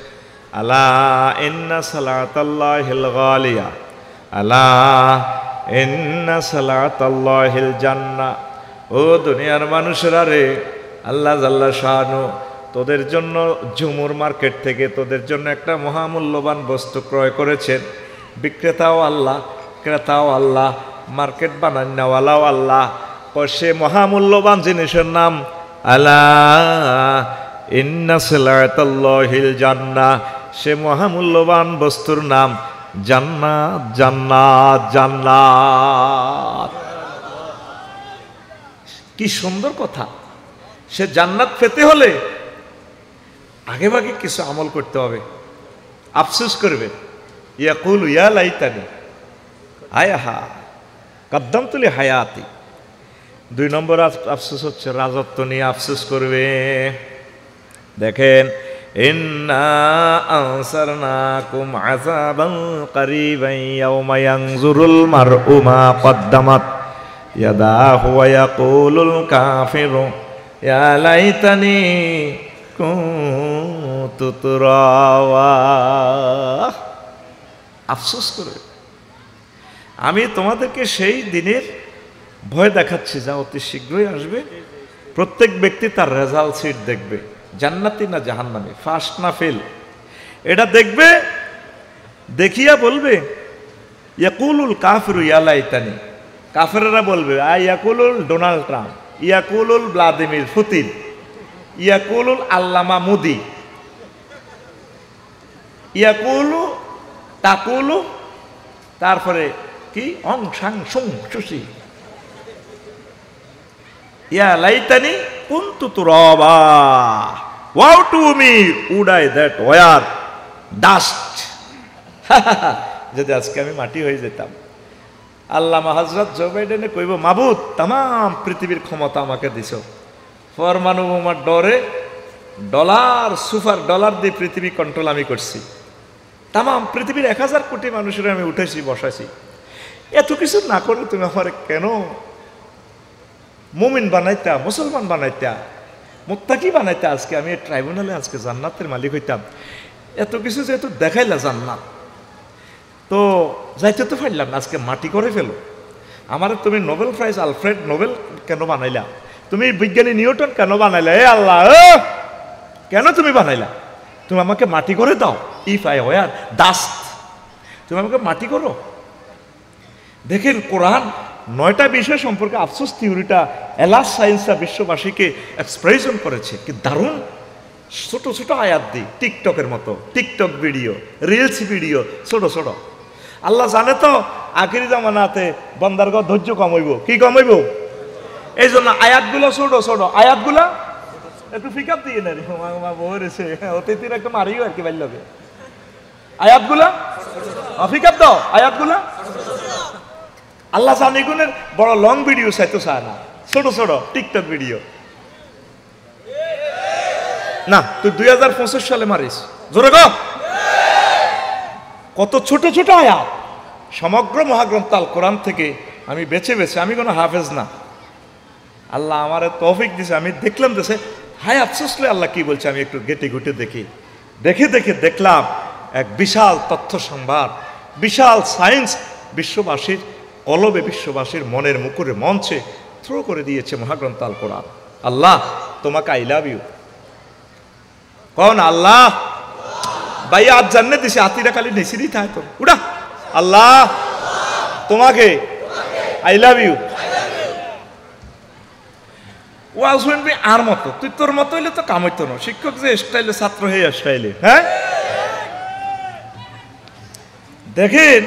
A: আলা ইন্না সালাতাল্লাহিল গালিয়া, আলা ইন্না সালাতাল্লাহিল জান্নাহ। ও দুনিয়ার মানুষেরা রে, আল্লাহ জাল্লা শানু তোদের জন্য ঝুমুর মার্কেট থেকে তোদের জন্য একটা মহামূল্যবান বস্তু ক্রয় করেছেন। বিক্রেতাও আল্লাহ, ক্রেতাও আল্লাহ, মার্কেট বানান্নাওয়ালাও আল্লাহ। সে মহামূল্যবান জিনিসের নাম আলা ইন্না সালাতাল্লাহিল জান্নাহ, সে মহামূল্যবান বস্তুর নাম জান্নাত, জান্নাত, জান্নাত। কি সুন্দর কথা! সে জান্নাত পেতে হলে আগে ভাগে কিছু আমল করতে হবে। আফসোস করবে, ইয়াকুলু ইয়া লাইতানি আয়াহা কদ্দামতু লি হায়াতি। 2 নম্বর আফসোস হচ্ছে রাজত্ব নিয়ে আফসোস করবে। দেখেন, ইন্না আনসারনাকুম আযাবান কারীবান ইয়াওমা ইয়ানজুরুল মার'উ মা কদ্দামাত ইয়াদাহু ওয়া ইয়াকুলুল কাফিরু ইয়া লাইতানি কুনতু তুরাবা। আফসোস করে আমি তোমাদেরকে সেই দিনের ভয় দেখাচ্ছি যা অতি শীঘ্রই আসবে। প্রত্যেক ব্যক্তি তার রেজাল্ট শিট দেখবে, জান্নাতি না জাহান্নামী, ফার্স্ট না ফেল, এটা দেখবে। দেখিয়া বলবে, ইয়াকুলুল কাফিরু ইয়া লাইতানি, কাফেররা বলবে, ইয়াকুলুল ডোনাল্ড ট্রাম্প, ইয়াকুলুল ভ্লাদিমির পুতিন, ইয়াকুলুল আল্লামা মোদি, ইয়াকুলু তাকুলু, তারপরে কি অং সাং সুং সুসি, ইয়া লাইতানি কুনতু তুরাবা, woe to me would I that were dust. যদি আজকে আমি মাটি হয়ে যেতাম। আল্লামা হযরত জো বাইডেনে কইব, মাবুদ তাম পৃথিবীর ক্ষমতা আমাকে দিছ, পরমাণু বোমার ডরে ডলার সুপার ডলার দিয়ে পৃথিবী কন্ট্রোল আমি করছি, তাম পৃথিবীর 1000 কোটি মানুষের আমি উঠেছি বসাইছি, এত কিছু না করে তুমি আমার কেন মুমিন বানাইতা, মুসলমান বানাইতা, মুত্তাকি বানাইতা, আজকে আমি ট্রাইব্যুনালে আজকে জান্নাতের মালিক হইতাম। এত কিছু যেহেতু দেখাইলা জান্নাত, তো যাইতে তো পারলাম না, আজকে মাটি করে ফেলো। আমার তুমি নোবেল প্রাইজ আলফ্রেড নোবেল কেন বানাইলা? তুমি বিজ্ঞানী নিউটন কেন বানাইলা? এ আল্লাহ, কেন তুমি বানাইলা? তুমি আমাকে মাটি করে দাও। ইফ আই ওয়ার ডাস্ট, তুমি আমাকে মাটি করো। দেখেন, কোরআন 9টা বিষয় সম্পর্কে আফসোস থিওরিটা এলাস সায়েন্সরা বিশ্ববাসীকে এক্সপ্রেশন করেছে। কি দারুণ ছোট ছোট আয়াত দিই, টিকটকের মতো, টিকটক ভিডিও, রিলস ভিডিও, ছোট ছোট। আল্লাহ জানে তো আখিরি জামানাতে বান্দারগণ ধৈর্য কমাইব। কি কমাইব? এই জন্য আয়াতগুলো ছোট ছোট, আয়াতগুলা একটু ফিকাপ দিয়ে না রে বলেছে অতিথির একটা মারিও আর কি বাইর লগে আয়াতগুলা ফিকাপ দাও আয়াতগুলা। আল্লাহ জানি গুণের বড় লং ভিডিও চাইতো চায় না, ছোট ছোট টিকটক ভিডিও। না তুই 2025 সালে মারিস জোরে গো, কত ছোট ছোট আয়াত সমগ্র মহাগ্রন্থ আল কোরআন থেকে আমি বেছে বেছে, আমি কোনো হাফেজ না, আল্লাহ আমার তৌফিক দিছে, আমি দেখলাম দেশে হায় আফসোসলে আল্লাহ কি বলছে, আমি একটু ঘেটে ঘুটে দেখি, দেখে দেখে দেখলাম এক বিশাল তথ্য সম্ভার, বিশাল সায়েন্স বিশ্ববাসীর কলবে, বিশ্ববাসীর মনের মুকুরে মঞ্চে থ্রো করে দিয়েছে মহাগ্রন্থ আল কোরআন। আল্লাহ তোমাকে আই লাভ ইউ কন আল্লাহ ভাই আজ জান্নে দিছে, আতিরা খালি নেসিরি থাকে তো উড়া আল্লাহ তোমাকে আই লাভ ইউ। ওয়াজ শুনবি আর মতো, তুই তোর মতো হইলে তো কাম হইতো না, শিক্ষক যে স্টাইলে ছাত্র হয়ে স্টাইলে। হ্যাঁ দেখেন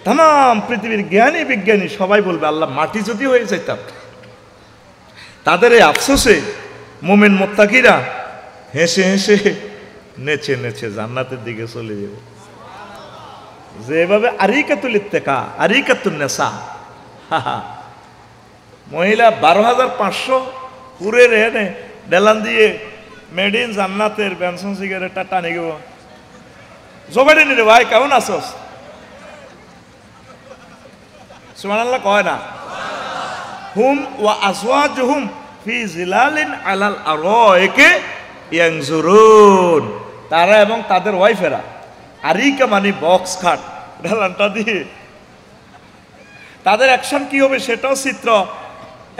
A: তাম পৃথিবীর জ্ঞানী বিজ্ঞানী সবাই বলবে আল্লাহ মাটি যদি হয়ে যেতাম। তাদের এই আফসোসে মোমেন মোত্তাকিরা হেসে হেসে নেচে নেচে জান্নাতের দিকে চলে যাবে। যেভাবে আরিকাতুল ইত্তেকা, আরিকাতুন নেশা, মহিলা 12,500 পুরের এনে ডেলান দিয়ে মেড ইন জান্নাতের বেনসন সিগারেটটা টানে গেব জোগাড়ে নিরে ভাই কেমন আছোস সুবহানাল্লাহ কয় না। হুম ওয়া আজওয়াজুহুম ফি জিলালিন আলাল আরাইকি ইয়ানজুরুন, তারা এবং তাদের ওয়াইফেরা আরিকা মানে বক্স খাট ঢালানটা দিয়ে, তাদের অ্যাকশন কি হবে সেটাও চিত্র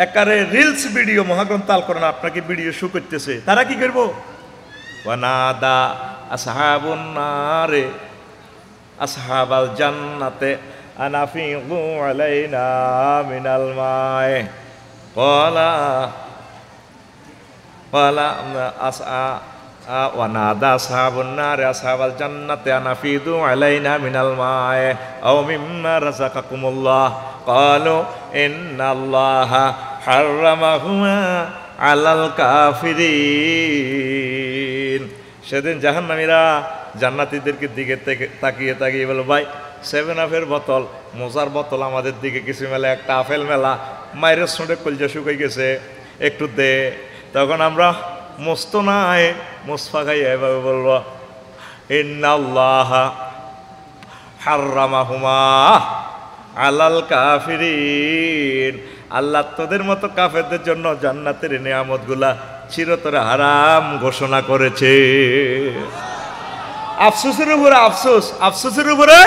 A: একারে রিলস ভিডিও মহাগ্রন্থ আল কোরআন আপনাকে ভিডিও শো করতেছে। তারা কি করবো ওয়ানাদা আসহাবুন নারে আসহাবাল জান্নাতে আনাফিগু আলাইনা মিনাল মাই ক্বালা ক্বালা আসআ ওয়ানাদা আসহাবুন নারে আসহাবাল জান্নাতে আনাফিদু আলাইনা মিনাল মাই আও মিম্মা রাযাকাকুমুল্লাহ ক্বালু ইন্নাল্লাহা হাররামাহুমা আলাল কাফিরিন। সেদিন জাহান্নামীরা জান্নাতীদেরকে দিকে তাকিয়ে তাকিয়ে বলো ভাই 7 আপের বোতল মোজার বোতল আমাদের দিকে কিছু মেলা, একটা আপেল মেলা, মায়ের সঙ্গে কলজা শুকাই গেছে একটু দে। তখন আমরা মস্ত নাই মোসফা খাইয়া এভাবে বলবো ইন্নাল্লাহা হাররামাহুমা আলাল কাফিরিন, আল্লাহ তোদের মতো কাফেরদের জন্য জান্নাতের নিয়ামতগুলা চিরতরে হারাম ঘোষণা করেছে। আফসোসের উপরে আফসোস, আফসোসের উপরে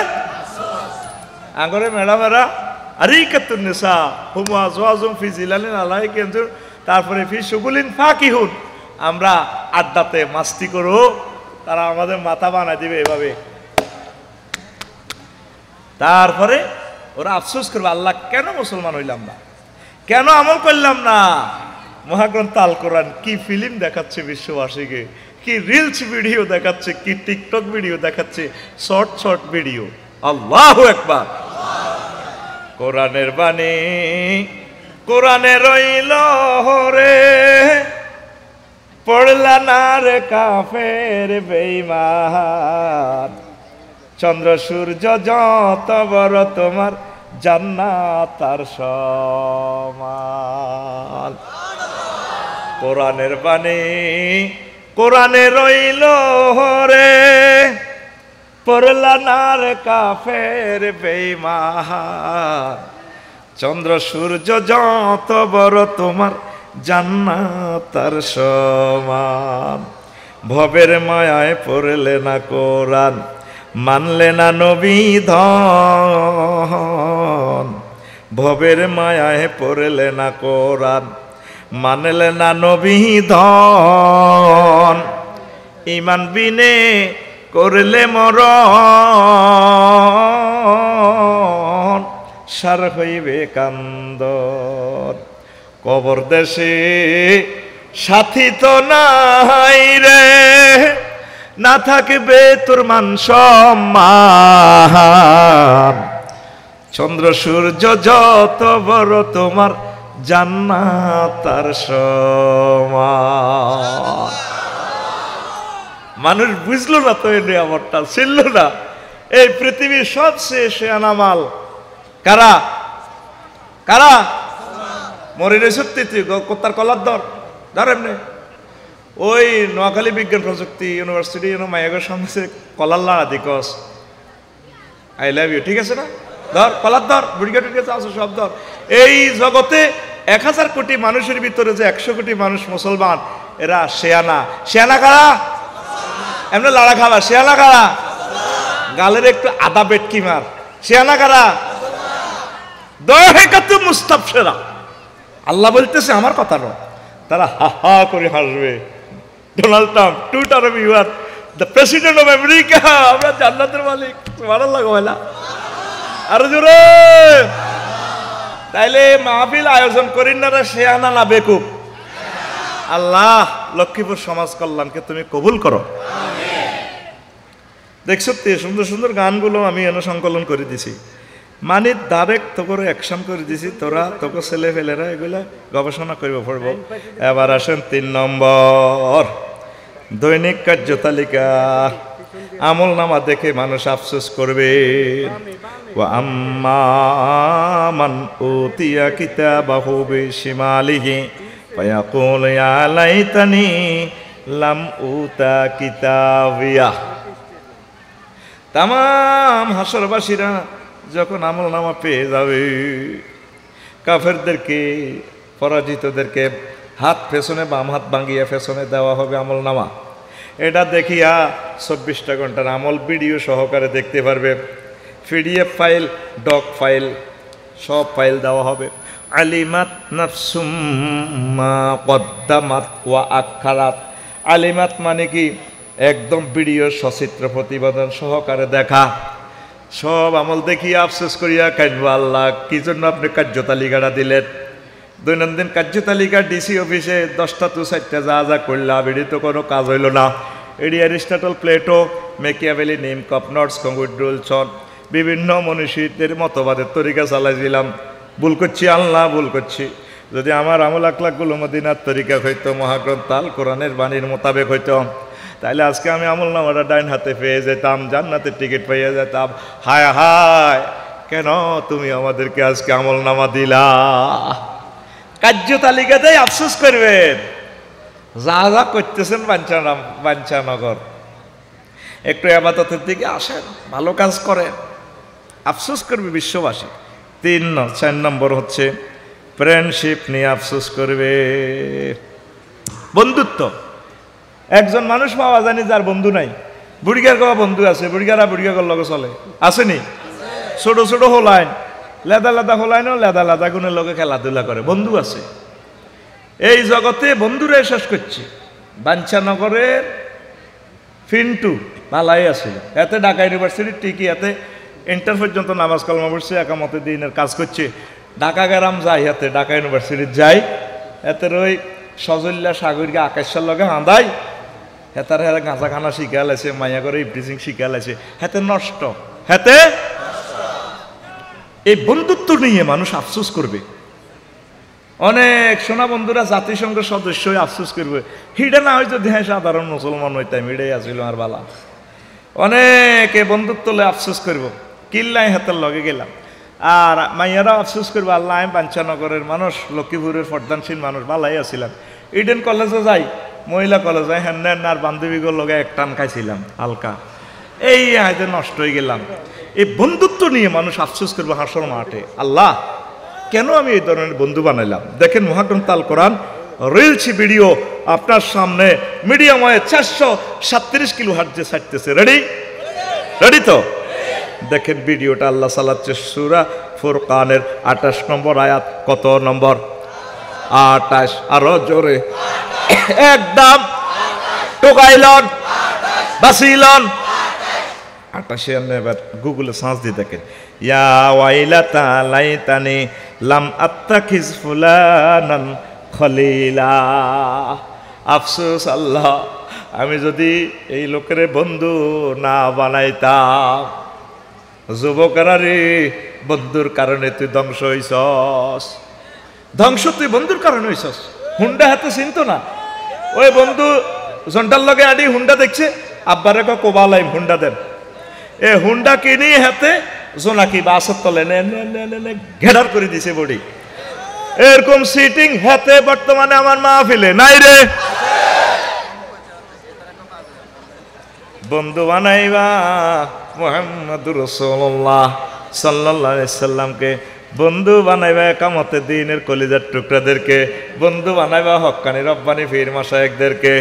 A: আগরে ম্যাডামেরা আরিকাতুন নিসা হুম আজওয়াজুম ফি জিলালিন আলাইহি ইয়ানজুর, তারপরে ফি শুগুলিন ফাকিহুন, আমরা আড্ডাতে মাস্তি করো, তারা আমাদের মাথা বানায় দিবে এভাবে। তারপরে ওরা আফসোস করবে আল্লাহ কেন মুসলমান হইলাম না, কেন আমল করলাম না। মহাগ্রন্থ আল কোরআন কি ফিল্ম দেখাচ্ছে বিশ্ববাসীকে, কি রিলস ভিডিও দেখাচ্ছে, কি টিকটক ভিডিও দেখাচ্ছে, শর্ট শর্ট ভিডিও। আল্লাহু আকবার। কোরআনের বাণী কোরআনে রইল রে, পড়লা না রে কাফের বেঈমান, চন্দ্র সূর্য যত বড় তোমার জান্নাত তার সমান। কোরআনের বাণী কোরআনে রইল রে, পড়লা না রে কাফের বেঈমান, চন্দ্র সূর্য যত বড় তোমার জান্নাত তার সমান। ভবের মায়ায় পড়লে না কোরআন, মানলে না নবী ধন, ভবের মায়ায় পড়লে না কোরআন, মানলে না নবী ধন, ইমান বিনে করলে মরণ, সার হইবে কান্দন। কবর দেশে সাথী তো নাই রে, না থাকবে তোর মান সম্মান, চন্দ্র সূর্য যত বড় তোমার জান্নাত আর সমান। মানুষ বুঝলো না তো এই নিয়ামতটা, ছিল না। এই পৃথিবীর সবচেয়ে শেয়ানা মাল কারা? কারা? মরিনে সত্যি কোত্তার কলার ধর এমনি ওই নোয়াখালী বিজ্ঞান প্রযুক্তি ইউনিভার্সিটি মায়াগর সামনে কলার লাড়া দিকস আই লাভ ইউ, ঠিক আছে না? ধর কলার ধর, বুড়িগা টুড়িগা আছে সব ধর। এই জগতে 1000 কোটি মানুষের ভিতরে যে 100 কোটি মানুষ মুসলমান, এরা শেয়ানা। শেয়ানা কারা? এমনি লাড়া খাওয়া শেয়ানা কারা? গালের একটু আদা বেটকি মার শেয়ানা কারা? দহেকাতু মুস্তাফসিরা। আল্লাহ বলতেছে আমার কথা নয়, তারা হা হা করে হাসবে। Donald Trump Twitter of you are the president of America, আমরা জান্নাতের মালিক। সুবহানাল্লাহ বলা আর জোরে। তাইলে মাহফিল আয়োজন করেন না শেয়ানা না বেকুব? আল্লাহ লক্ষ্মীপুর সমাজ কল্যাণকে তুমি কবুল করো। দেখছো তো সুন্দর সুন্দর গানগুলো আমি এনে সংকলন করে দিছি, মানে ডাইরেক্ট তোকে অ্যাকশন করে দিছি। তোরা তোকে ছেলে ফেলেরা এগুলা গবেষণা করব পড়ব। এবার আসেন 3 নম্বর, দৈনিক কার্যতালিকা। আমল নামা দেখে মানুষ আফসোস করবে। ওয়া আম্মা মান উতিয়া কিতাবাহু বিশিমালিহি ফায়াকুল ইয়া লাইতানি লাম উতা কিতাবিয়া। তামাম হাসরবাসীরা যখন আমল নামা পেয়ে যাবে, কাফেরদেরকে পরাজিতদেরকে হাত পেছনে, বাম হাত ভাঙিয়ে পেছনে দেওয়া হবে আমল নামা। এটা দেখিয়া 24টা ঘন্টার আমল ভিডিও সহকারে দেখতে পারবে। পিডিএফ ফাইল, ডক ফাইল, সব ফাইল দেওয়া হবে। আলিমাত নাফসুম মা কদ্দামাত ওয়া আখারাত। আলিমাত মানে কি? একদম ভিডিও সচিত্র প্রতিবেদন সহকারে দেখা। সব আমল দেখিয়া আফসোস করিয়া কাইনব, আল্লাহ কি জন্য আপনি কার্যতালিকাটা দিলেন? দৈনন্দিন কার্যতালিকা ডিসি অফিসে 10টা তো 4টা যা যা করলাম, এটি তো কোনো কাজ হইল না। এটি অ্যারিস্টটল, প্লেটো, মেকিয়াভেলি, নিম, কপনটস, কঙ্গুডুলসন বিভিন্ন মনীষীদের মতবাদের তরিকা চালাই দিলাম। ভুল করছি আল্লাহ, ভুল করছি। যদি আমার আমল আকলাকগুলো মদিনার তরিকা হইতো, মহাগ্রন্থ আল কোরআনের বাণীর মোতাবেক হইতো, তাইলে আজকে আমি আমল নামাটা ডাইন হাতে পেয়ে যেতাম, জান্নাতের টিকিট পেয়ে যেতাম। হায় হায়, কেন তুমি আমাদেরকে আজকে আমল নামা দিলা? কার্যতালিকাতেই আফসোস করবেন। যা যা করতেছেন বাঞ্ছানগর, একটু আবাদতের দিকে আসেন, ভালো কাজ করেন, আফসোস করবে বিশ্ববাসী। 4 নম্বর হচ্ছে ফ্রেন্ডশিপ নিয়ে আফসোস করবে। বন্ধুত্ব। একজন মানুষ পাওয়া জানি যার বন্ধু নাই। বুড়িগার গাওয়া বন্ধু আছে, বুড়িগারা বুড়িগার লগে চলে, আসেনি? ছোট ছোট হোলাইন, লেদা লেদা হোলাইনও লেদা লেদা গুণের লগে খেলাধুলা করে, বন্ধু আছে। এই জগতে বন্ধুরা শেষ করছে। বাঞ্ছানগরের ফিন্টু ভালাই আছিল, এতে ঢাকা ইউনিভার্সিটির টিকি, এতে ইন্টার পর্যন্ত নামাজ কালমা পড়ছে, একামতে দিনের কাজ করছে। ঢাকা গ্রাম যাই, হাতে ঢাকা ইউনিভার্সিটির যাই, এতে ওই সজল্লা সাগরকে আকাশের লগে হাঁদাই, হেতার হেরা গাঁজা খানা শিখা লাইছে, মাইয়া করে ইভরিথিং শিখা লাইছে, হেতে নষ্ট। হেতে এই বন্ধুত্ব নিয়ে মানুষ আফসোস করবে। অনেক সোনা বন্ধুরা জাতিসংঘের সদস্য হয়ে আফসোস করবে, হিডা না হয়তো দেহে সাধারণ মুসলমান হইতাম, হিডাই আসিল আর বালা। অনেকে বন্ধুত্ব লে আফসোস করব, কিল্লাই হাতের লগে গেলাম। আর মাইয়ারাও আফসোস করবো, আল্লাহ আমি বাঞ্ছানগরের মানুষ, লক্ষ্মীপুরের পর্দানশীল মানুষ, ভালাই আসছিলাম। ইডেন কলেজে যাই, মহিলা কলেজে হ্যান আর বান্ধবীগুলোর লগে এক টান খাইছিলাম হালকা, এই হয়তো নষ্ট হয়ে গেলাম। এই বন্ধুত্ব নিয়ে মানুষ আফসোস করবো হাসর মাঠে, আল্লাহ কেন আমি এই ধরনের বন্ধু বানাইলাম। দেখেন মহাগ্রন্থ আল কোরআন রিলছি ভিডিও আপনার সামনে মিডিয়াম হয়ে 437 কিলো হার্টজে ছাড়তেছে। রেডি? রেডি তো? দেখেন ভিডিওটা আল্লাহ চালাচ্ছে সূরা ফুরকানের 28 নম্বর আয়াত। কত নম্বর? 28। আরো জোরে একদম টোকাইলন বাসিলন 28। এবার গুগলে সার্চ দিয়ে দেখেন, ইয়া ওয়াইলাতা লাইতানি লাম আত্তাখিজ ফুলানান খলিলা। আফসোস আল্লাহ, আমি যদি এই লোকের বন্ধু না বানাইতাম। যুবকেরা রে, বন্ধুর কারণে তুই ধ্বংস হইছস। ধ্বংস তুই বন্ধুর কারণে হইছস। হুন্ডা হাতে চিনতো না, ওই বন্ধু জন্টার লগে আডি হুন্ডা দেখছে, আব্বারে কোবালাইম হুন্ডা দেন, এ হুন্ডা কিনি হাতে জোনাকি বাসের তলে ঘেরার করে দিছে বডি। এরকম সিটিং হাতে বর্তমানে আমার মাহফিলে নাই রে। বন্ধু বানাইবা মুহাম্মদুর রাসূলুল্লাহ সাল্লাল্লাহু আলাইহি সাল্লামকে, বন্ধু বানাইবা একামতে দিনের কলিজার টুকরাদেরকে, বন্ধু বানাইবা হক্কানি রব্বানি পীর মাশায়েখদেরকে,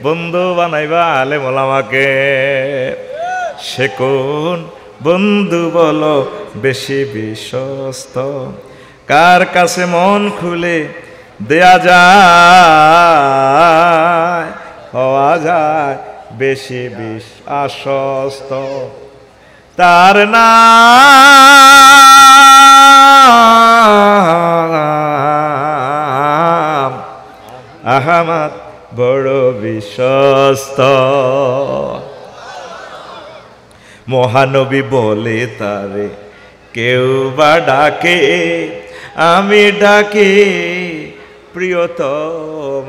A: বন্ধু বানাইবা আলেম ওলামাকে। সে কোন বন্ধু বলো বেশি বিশ্বস্ত, কার কাছে মন খুলে দেয়া যায়, হওয়া যায় বেশি বিশ্বাসস্ত। তার নাম আহমদ, বড় বিশ্বস্ত। মহানবী বলে তারে কেউ বা ডাকে, আমি ডাকি প্রিয়তম।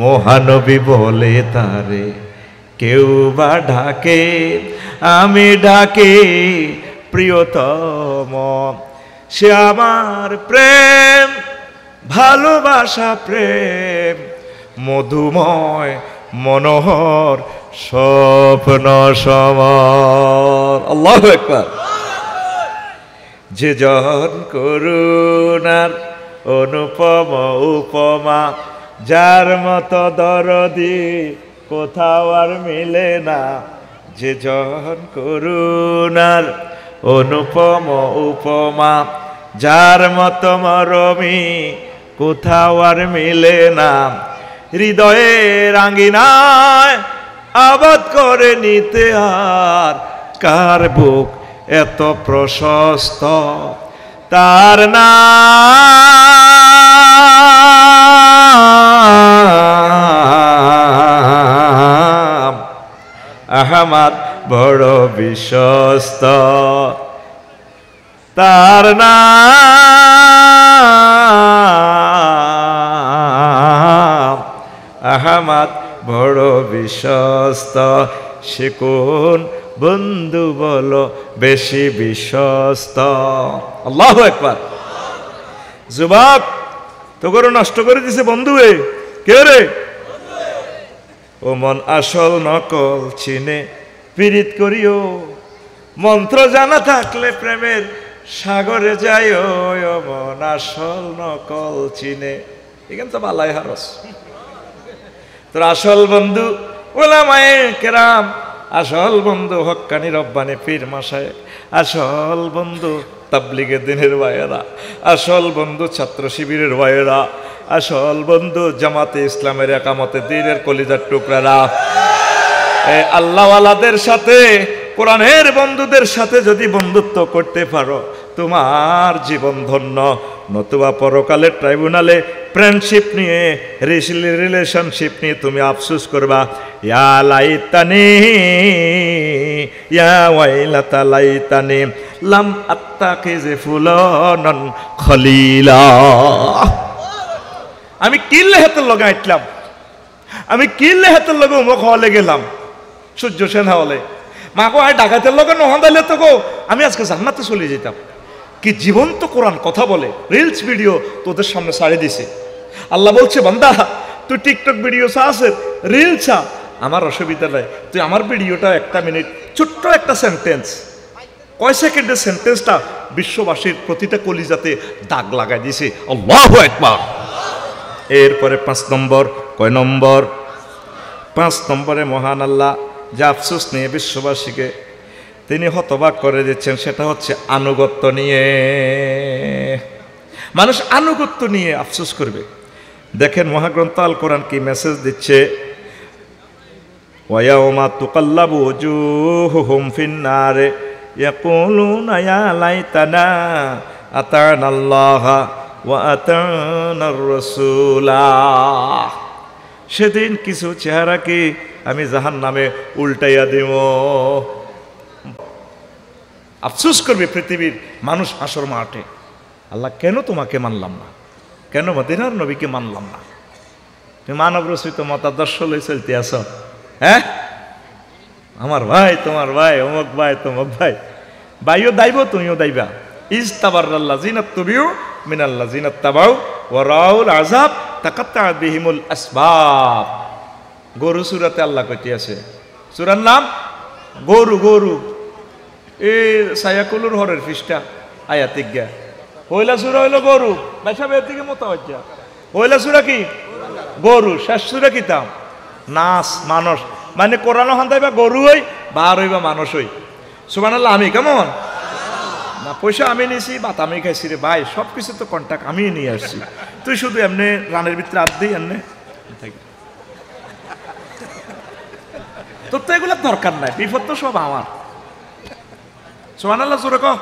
A: মহানবী বলে তারে কেউ বা ডাকে, আমি ডাকি প্রিয়তম। সে আমার প্রেম, ভালোবাসা প্রেম, মধুময় মনোহর স্বপ্ন সমর। আল্লাহু আকবার। যে জন করুণার অনুপম উপমা, যার মতো দরদি কোথাও আর মিলে না। যে জন করুণার অনুপম উপমা, যার মতো মরমি কোথাও আর মিলে না। হৃদয়ের আঙ্গিনায় আবাদ করে নিতে আর কার বুক এত প্রশস্ত। তার নাম আহমদ, বড় বিশ্বস্ত। তার নাম আহমদ, বড় বিশ্বস্ত। সে কোন বন্ধু বলো বেশি বিশ্বস্ত। আল্লাহু আকবার। যুবক তো করে নষ্ট করে দিছে বন্ধু। কে রে? ও মন আসল নকল চিনে পীড়িত করিও, মন্ত্র জানা থাকলে প্রেমের সাগরে যায়। ও মন আসল নকল চিনে, এখানে তো বালাই হারস। তোর আসল বন্ধু ওলামায়ে কেরাম, আসল বন্ধু হক্কানি রব্বানি পীর মাশায়েখ, আসল বন্ধু তাবলিগে দিনের ভাইয়েরা, আসল বন্ধু ছাত্র শিবিরের ভাইয়েরা, আসল বন্ধু জামাতে ইসলামের একামতে দিনের কলিজার টুকরারা। আল্লাহওয়ালাদের সাথে, কোরআনের বন্ধুদের সাথে যদি বন্ধুত্ব করতে পারো, তোমার জীবন ধন্য। নতুবা পরকালের ট্রাইব্যুনালে ফ্রেন্ডশিপ নিয়ে, রিলেশনশিপ নিয়ে তুমি আফসোস করবা। ইয়া লাইতানি, ইয়া ওয়াইলাতা লাইতানি লাম আত্তাখিযে ফুলানান খলিলা। আমি কিল্লে হাতের লগে আইটলাম, আমি কিল্লে হাতের লগে মুখ হলে গেলাম সূর্য সেন হলে। মা গো আর ডাকাতের লগে নহন্দাইলে তো গো আমি আজকে জান্নাতে চলে যেতাম। কি জীবন্ত কোরআন কথা বলে, রিলস ভিডিও তোদের সামনে ছাড়ে দিছে। আল্লাহ বলছে বান্দা তুই টিকটক ভিডিও আছে, রিল চা, আমার অসুবিধা নাই, তুই আমার ভিডিওটা 1 মিনিট, ছোট্ট একটা সেন্টেন্স, কয় সেকেন্ডের সেন্টেন্সটা বিশ্ববাসীর প্রতিটা কলিজাতে দাগ লাগাই দিছে। আল্লাহু আকবার। এরপরে 5 নম্বর, কয় নম্বর? 5 নম্বরে মহান আল্লাহ যা আফসোস নিয়ে বিশ্ববাসীকে তিনি হতবাক করে দিচ্ছেন, সেটা হচ্ছে আনুগত্য নিয়ে। মানুষ আনুগত্য নিয়ে আফসোস করবে। দেখেন মহাগ্রন্থ আল কোরআন কি মেসেজ দিচ্ছে, ওয়ায়াউমা তুকাল্লাবু ওজুহুহুম ফিন্নার ইয়াকুলুনা ইয়া লাইতানা আতানাল্লাহা ওয়া আতানার রাসূলা। সেদিন কিছু চেহারাকে আমি জাহান্নামে উল্টাইয়া দেব। আফসোস করবে পৃথিবীর মানুষ হাসর মাঠে, আল্লাহ কেন তোমাকে মানলাম না, কেন মদিনার নবীকে মানলাম না? তুমি মানব রচিত মতাদর্শ লই চলতে আস, হ্যাঁ? আমার ভাই তোমার ভাই, অমুক ভাই তমুক ভাই, ভাইও দাইব তুমিও দাইবা। ইস্তাবারাল্লাযিনা তুবিউ মিনাল্লাযিনা তাবাউ ওয়া রাউল আযাব তাকাত্তাআত বিহিমুল আসবাব। গরু সূরাতে আল্লাহ কইতে আছে, সূরার নাম গরু। গরু এই সায়াকুলুর হরের পৃষ্ঠা আয়াতিক গা পয়লা সূরা হইল গরু, বাইসাবের দিকে মোতাওয়াজ্জা। পয়লা সূরা কি? গরু। শেষ সূরা কি তাম? নাস, মানুষ। মানে কোরআন হান্দাইবা গরু হই, বার হইবা মানুষ হই। সুবহানাল্লাহ। আমি কেমন না, পয়সা আমি নিয়েছি, ভাত আমি খাইছি রে ভাই, সব কিছু তো কন্ট্যাক্ট আমি নিয়ে আসছি, তুই শুধু এমনি রানের ভিতরে হাত দিই এমনি থাকি। তোর তো এগুলো দরকার নাই, বিপদ তো সব আমার। সুবহানাল্লাহ জোরে কও।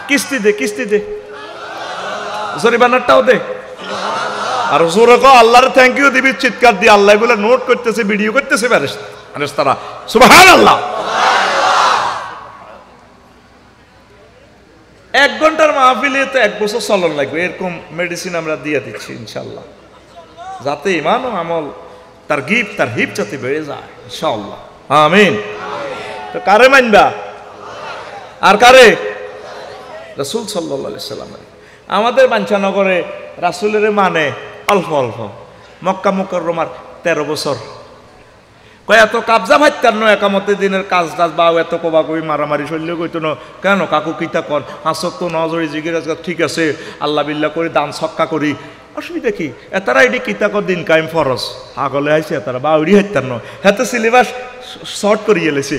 A: কিস্তি দে, কিস্তি দে, জরিমানাটাও দে, আর জোরে কও আল্লাহর থ্যাংক ইউ দিবি চিৎকার দিয়ে। আল্লাহ এগুলো নোট করতেছে, ভিডিও করতেছে ফেরেশতারা। সুবহানাল্লাহ। 1 ঘন্টার মাহফিলে তো 1 বছর চলন লাগবে, এরকম মেডিসিন আমরা দিয়ে দিচ্ছি ইনশাল্লাহ, যাতে ইমান ও আমল তার গিফট তার হিপ যাতে বেড়ে যায় ইনশাআল্লাহ। আমিন। তো কারে মানবা? আর কারে? রাসূল সাল্লাল্লাহু আলাইহি সাল্লাম। আমাদের বাঞ্ছানগরে রাসূলের মানে অল্প অল্প। মক্কা মুকাররমার 13 বছর কয় এত কাবজা ভাইতার ন একামতে দিনের কাজ টাজ বা এত কবাকবি মারামারি শৈল্য কইতো না কেন? কাকু কিতা কর, হাসত তো নজরে জিজ্ঞেস, ঠিক আছে আল্লাহ বিল্লাহ করি, দান সক্কা করি, অসুবিধা কি? এতারা এটি কিতা কর দিন কায়েম ফরজ আগলে আইছে, এতারা বা উড়ি হাইতার ন হাতে সিলেবাস শর্ট করিয়ে এলেছে।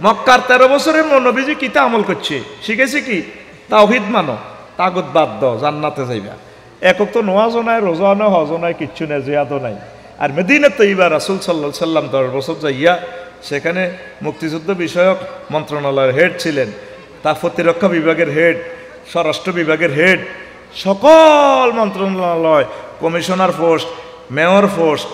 A: মক্কার 13 বছরের নবীজি কিতা আমল করছে, শিখেছে কি? তাওহীদ মানো, তাগুত বাদ দাও, জান্নাতে যাইবা। একক তো নোয়াজও নাই, রোজাও নাই, হজও নাই, কিচ্ছু নাই, জিয়াদও নাই। আর মদিনা তৈবা রাসূল সাল্লাল্লাহু আলাইহি সাল্লাম 10 বছর যাইয়া সেখানে মুক্তিযুদ্ধ বিষয়ক মন্ত্রণালয়ের হেড ছিলেন, তা প্রতিরক্ষা বিভাগের হেড, স্বরাষ্ট্র বিভাগের হেড, সকল মন্ত্রণালয়, commissioner post, mayor post,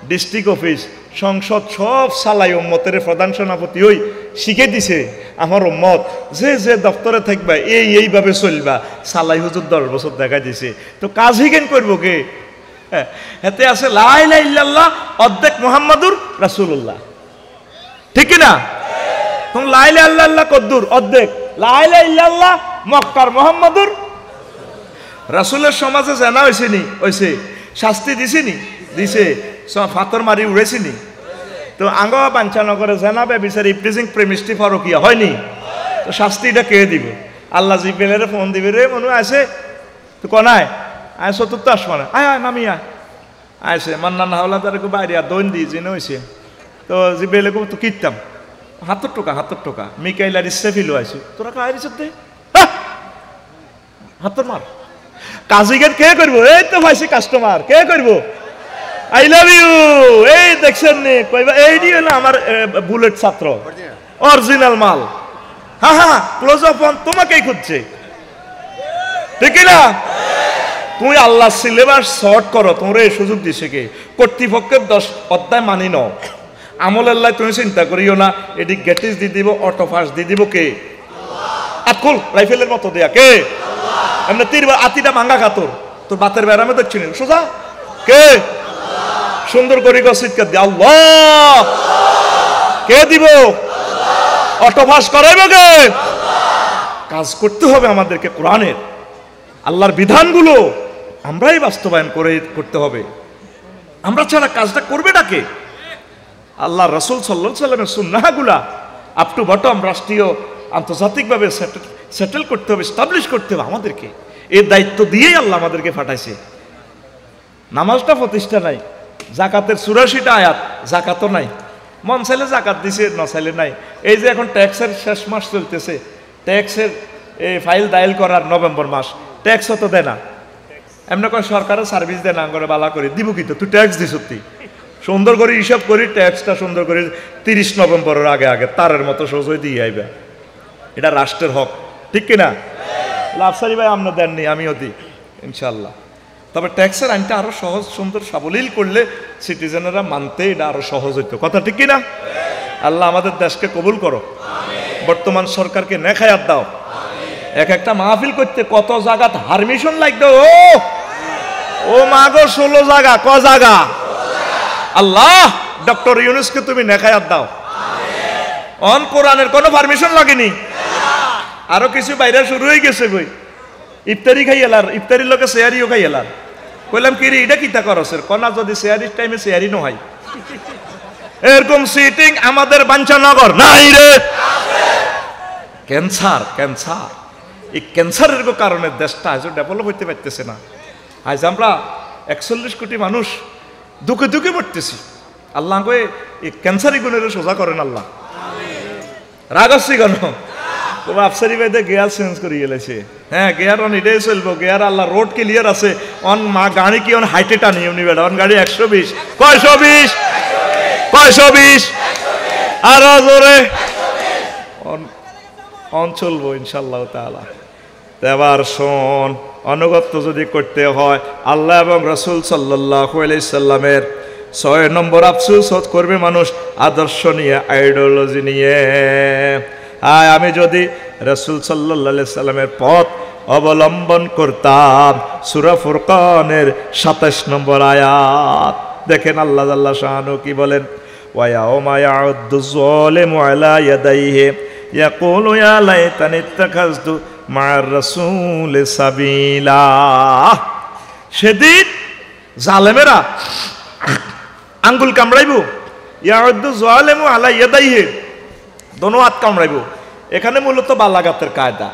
A: district office, সংসদ সব সালাই উম্মতের প্রধান সেনাপতি ওই শিখে দিছে আমার উম্মত যে যে দপ্তরে থাকবা এইভাবে চলবা। সালাই হুজুর 10 বছর দেখা দিছে, তো কাজ হিগেন করবো কে? এতে আছে লা ইলাহা ইল্লাল্লাহ অর্ধেক মুহাম্মাদুর রাসূলুল্লাহ, ঠিক না? তুমি লা ইলাহা ইল্লাল্লাহ কদ্দুর অর্ধেক, লা ইলাহা ইল্লাল্লাহ মক্কার মুহাম্মাদুর রাসূলের সমাজে জানা হইছে নি? হইছে। শাস্তি দিছে নি? দিছে। সব ফাতর মারি উড়েছে নি? তো আঙ্গ বাঞ্ছানগরে জানাবে বিচার ইপ্রিজিং প্রেমিস্টি ফরকিয়া হয়নি? তো শাস্তিটা কে দিবে? আল্লাহ জিব্রাইলের ফোন দিবে, রে মনু আছে তো কনায় আয় চতুর্থ আসমানে, আয় আয় নামি আয়। আইসে মান্নান হাওলাদার বাইরে আর দৈন দিয়ে জেনে হয়েছে। তো জিব্রাইলে তো কিনতাম 70 টাকা মিকাইল আর ইসরাফিলও আইছে, তোরা কায় রিসত দে হাতর মার। কাজী গেট কে করবো? এই তো ভাইসি কাস্টমার কে করবো? I love you. এই দেখছেন নি কইবা এইডি হলো আমার বুলেট ছাত্র, অরিজিনাল মাল। হ্যাঁ হ্যাঁ ক্লোজ আপ অন তোমাকেই খুঁজছে, ঠিক না? তুমি আল্লাহ সিলেবাস শর্ট করো, তোমরা এই সুযোগ দিছে কে? কর্তৃপক্ষের 10 অধ্যায় মানি নাও, আমল আল্লাহ তুমি চিন্তা করিও না। এটি গেটিস দিয়ে দিব, অটোফাস দিয়ে দিব কে? আকুল রাইফেলের মতো দেয়া কে? এমনি তীর আতিটা ভাঙ্গা খাতর তোর বাতের বেড়ামে দেখছি সোজা কে? সুন্দর করে চিৎকার দিয়ে আল্লাহ কে দিব? অটোফাস করাইব কে? কাজ করতে হবে আমাদেরকে, কোরআনের আল্লাহর বিধানগুলো আমরাই বাস্তবায়ন করতে হবে। আমরা ছাড়া কাজটা করবে না কে? আল্লাহ রাসূল সাল্লাল্লাহু আলাইহি সাল্লামের সুন্নাহগুলা আপ টু বটম রাষ্ট্রীয় আন্তর্জাতিকভাবে সেটেল করতে হবে, এস্টাবলিশ করতে হবে আমাদেরকে। এই দায়িত্ব দিয়েই আল্লাহ আমাদেরকে পাঠাইছে। নামাজটা প্রতিষ্ঠা নাই, জাকাতের 84টা আয়াত, জাকাতও নাই। মন চাইলে জাকাত দিছে, না চাইলে নাই। এই যে এখন ট্যাক্সের শেষ মাস চলতেছে, ট্যাক্সের এই ফাইল দায়ের করার নভেম্বর মাস, ট্যাক্সও তো দেয় না। এমনি করে সরকারের সার্ভিস দেয় না, করে বালা করে দিব কি? তো তুই ট্যাক্স দিস তুই সুন্দর করে হিসাব করি, ট্যাক্সটা সুন্দর করে 30 নভেম্বরের আগে আগে তারের মতো সোজই দিয়ে আইবা। এটা রাষ্ট্রের হক, ঠিক কিনা? লাফসারি ভাই আমরা দেননি, আমিও দিই ইনশাল্লাহ। তবে ট্যাক্সের আইনটা আরো সহজ সুন্দর সাবলীল করলে সিটিজেনেরা মানতে এটা আরো সহজ হইতো, কথা ঠিক কিনা? আল্লাহ আমাদের দেশকে কবুল করো, বর্তমান সরকারকে নেক হায়াত দাও, এক একটা মাহফিল করতে কত জায়গাত হারমিশন লাগতো। ও মাগো 16 জায়গা, ক জায়গা? আল্লাহ ডক্টর ইউনুসকে তুমি নেখায়াত দাও। অন কোরআনের কোনো পারমিশন লাগেনি। আরো কিছু বাইরে শুরু হয়ে গেছে বই, ইফতারি খাই এলার, ইফতারির লোকে শেয়ারিও খাই এলার। কইলাম কি রে এটা কিতা করছেন? কনা যদি শেয়ারির টাইমে শেয়ারি নয়, এরকম সিটিং আমাদের বাঞ্ছানগর নাই রে। ক্যান্সার, ক্যান্সার, এই ক্যান্সারের কারণে দেশটা আজ ডেভেলপ হইতে পারতেছে না। আজ আমরা 41 কোটি মানুষ দুঃখে দুঃখে মরতেছি। আল্লাহ কয়ে এই ক্যান্সারই গুণের সোজা করেন আল্লাহ। রাগসি কেন? তোমার আফসারি ভাইদের গিয়ার চেঞ্জ করে গেলেছে। হ্যাঁ গিয়ার অন এটাই চলবো, গিয়ার আল্লাহ রোড ক্লিয়ার আছে। অন মা গাড়ি কি অন হাইটে টানি এমনি বেড়া, অন গাড়ি 120, 120, 120 আরো জোরে অন চলবো ইনশাল্লাহ তাআলা। এবার শোন, অনুগত্য যদি করতে হয় আল্লাহ এবং রাসূল সাল্লাল্লাহু আলাইহি সাল্লামের 6 নম্বর আফসোস করবে মানুষ আদর্শ নিয়ে, আইডিওলজি নিয়ে। আমি যদি রাসূল সাল্লাল্লাহু আলাইহি সাল্লামের পথ অবলম্বন করতাম, সূরা ফুরকানের 27 নম্বর আয়াত দেখেন আল্লাহ জাল্লা শাআনু কি বলেন, ওয়া ইয়াউমা ইয়াউদ্দু যালিমু আলা ইয়াদাইহি ইয়াকুলু ইয়া লাইতানি ইত্তাখাযতু মা'আর রাসূলি সাবিলা। সেদিন জালেমেরা আঙ্গুল কামড়াইব, ইয়াউদ্দু যালিমু আলা ইয়াদাইহি, দোনো হাত কামড়াইব। এখানে মূলত বালাগাতের কায়দা,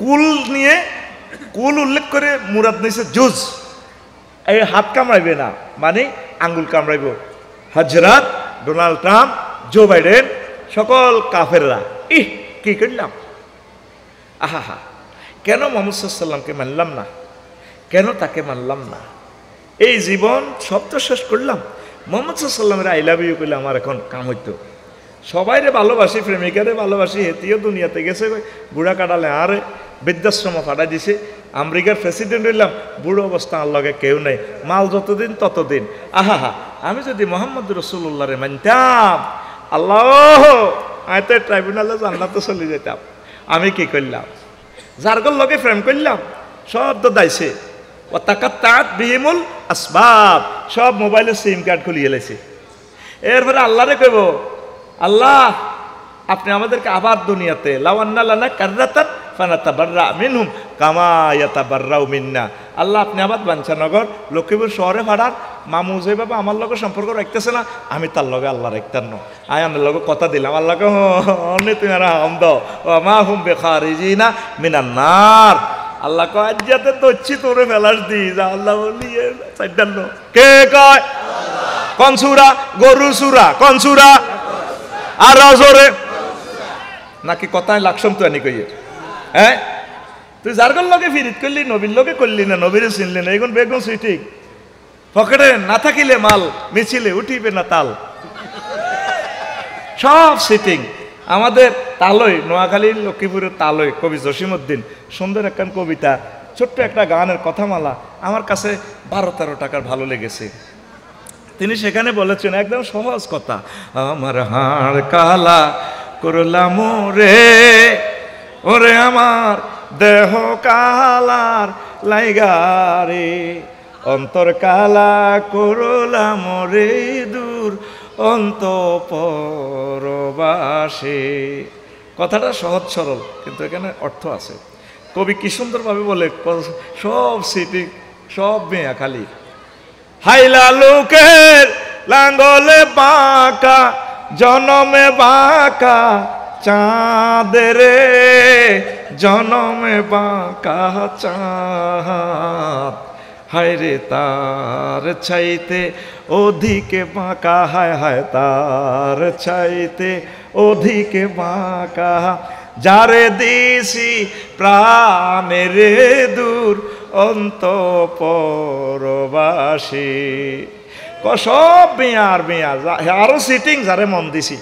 A: কুল নিয়ে, কুল উল্লেখ করে মুরাদ নিছে জুজ। এই হাত কামড়াইবে না মানে আঙ্গুল কামড়াইব। হযরত ডোনাল্ড ট্রাম্প, জো বাইডেন, সকল কাফেররা কি করলাম, আহা কেন মুহাম্মদ সাল্লাল্লাহু আলাইহি ওয়াসাল্লামকে মানলাম না, কেন তাকে মানলাম না, এই জীবন সব তো শেষ করলাম। মুহাম্মদ সাল্লাল্লাহু আলাইহি ওয়াসাল্লামের আই লাভ ইউ কইলে আমার এখন কাম হইতো। সবাইরে ভালোবাসি, প্রেমিকারে ভালোবাসি, হেতিও দুনিয়াতে গেছে, বুড়া কাটালে আরে বৃদ্ধাশ্রম ফাটাই দিছে। আমেরিকার প্রেসিডেন্ট হইলাম, বুড়ো অবস্থা আর লগে কেউ নেই, মাল যতদিন ততদিন। আহা আমি যদি মোহাম্মদ রাসূলুল্লাহরে মানতাম, আল্লাহ আয়তে ট্রাইব্যুনালে জান্নাতে চলে যেতাম। আমি কি করলাম, যারগর লগে প্রেম করলাম সব তো দাইছে, ও তাকাত্তাত বিহিমুল আসবাব, সব মোবাইলের সিম কার্ড খুলিয়ে লেছে। এরপরে আল্লাহরে কইব, আল্লাহ আপনি আমাদেরকে আবার দুনিয়াতে লাওয়ান্না লানা কাররাতান ফানাতাবাররা মিনহুম কামা ইয়াতাবাররাউ মিন্না। আল্লাহ আপনি আবার বাঞ্ছানগর লক্ষ্মীপুর শহরে ভাড়ার মামু যে বাবা আমার লগে সম্পর্ক রাখতেছে না, আমি তার লগে আল্লাহ রাখতাম না। আয় আমার লগে কথা দিলাম, আল্লাহকে অনে তুমি আর হাম দাও মা হুম বেখারিজিনা মিনান নার। আল্লাহ কয় আজ্জাতে দচ্ছি তোরে ফেলাস দি যা। আল্লাহ বলি চাইতাম না, কে কয় কোন সূরা? গরু সূরা। কোন সূরা? আর জোরে নাকি কথায় লাকসম তো আনি কইয়ে। হ্যাঁ তুই যারগর লগে ফিরিত করলি, নবীর লগে করলি না, নবীরে চিনলি না, এগুন বেগুন সুইঠিক পকেটে না থাকিলে মাল মিছিলে উঠিবে না তাল। সব সিটিং আমাদের তালই, নোয়াখালীর লক্ষ্মীপুরের তালই কবি জসিমউদ্দিন সুন্দর একখান কবিতা, ছোট্ট একটা গানের কথামালা আমার কাছে 12-13 টাকার ভালো লেগেছে। তিনি সেখানে বলেছেন একদম সহজ কথা, আমার হাড় কালা করলাম রে, ওরে আমার দেহ কালার লাইগারে, অন্তর কালা করলাম রে দূর অন্তঃপরবাসে। কথাটা সহজ সরল কিন্তু এখানে অর্থ আছে। কবি কি সুন্দরভাবে বলে, সব সিটি সব মেয়া খালি হাইলা লোকের লাঙ্গলে বাঁকা, জনমে বাঁকা চাঁদের, জনমে বাঁকা চাঁদ, হায় রে তার চাইতে অধিকে বাঁকা, হায় হায় তার চাইতে অধিকে বাঁকা, যারে দিছি প্রাণের দূর অন্তঃপরবাসী। সব মেয়া আর মেয়া আরো সিটিং যারে মন দিছি,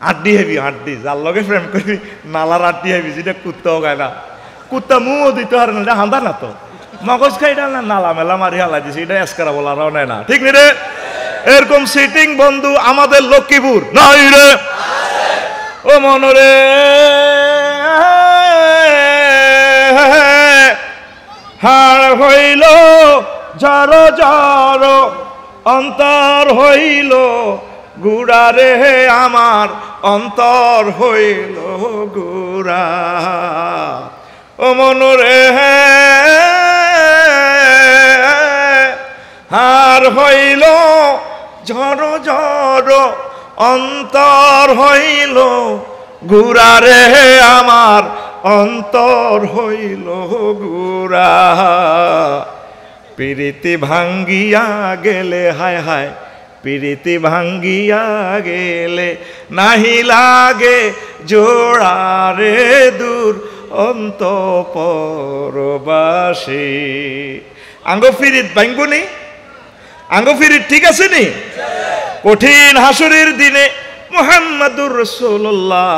A: আড্ডি হেবি আড্ডি, যার লগে প্রেম করবি নালার আড্ডি হেবি, যেটা কুত্তাও গায় না, কুত্তা মুও দিতে পারে না, হান্দা না তো মগজ খাইটা না, নালা মেলা মারি হালা দিছি, এটা এসকারা বলারও নেয় না, ঠিক নি রে? এরকম সিটিং বন্ধু আমাদের লক্ষ্মীপুর নাই রে? ও মনরে হাড় হইল জড় জড় অন্তর হইল গুড়া রে আমার অন্তর হইল গুড়া ও মনরে হাড় হইল ঝড় ঝড় অন্তর হইল গুড়া রে আমার অন্তর হইল গুড়া প্রীতি ভাঙ্গিয়া গেলে হায় হায় প্রীতি ভাঙ্গিয়া গেলে নাহি লাগে জোড়া রে দূর অন্তঃপরবাসী আঙ্গ ফিরিত ভাঙ্গুনি আঙ্গ ফিরিত ঠিক আছে নি কঠিন হাসরের দিনে মুহাম্মাদুর রাসূলুল্লাহ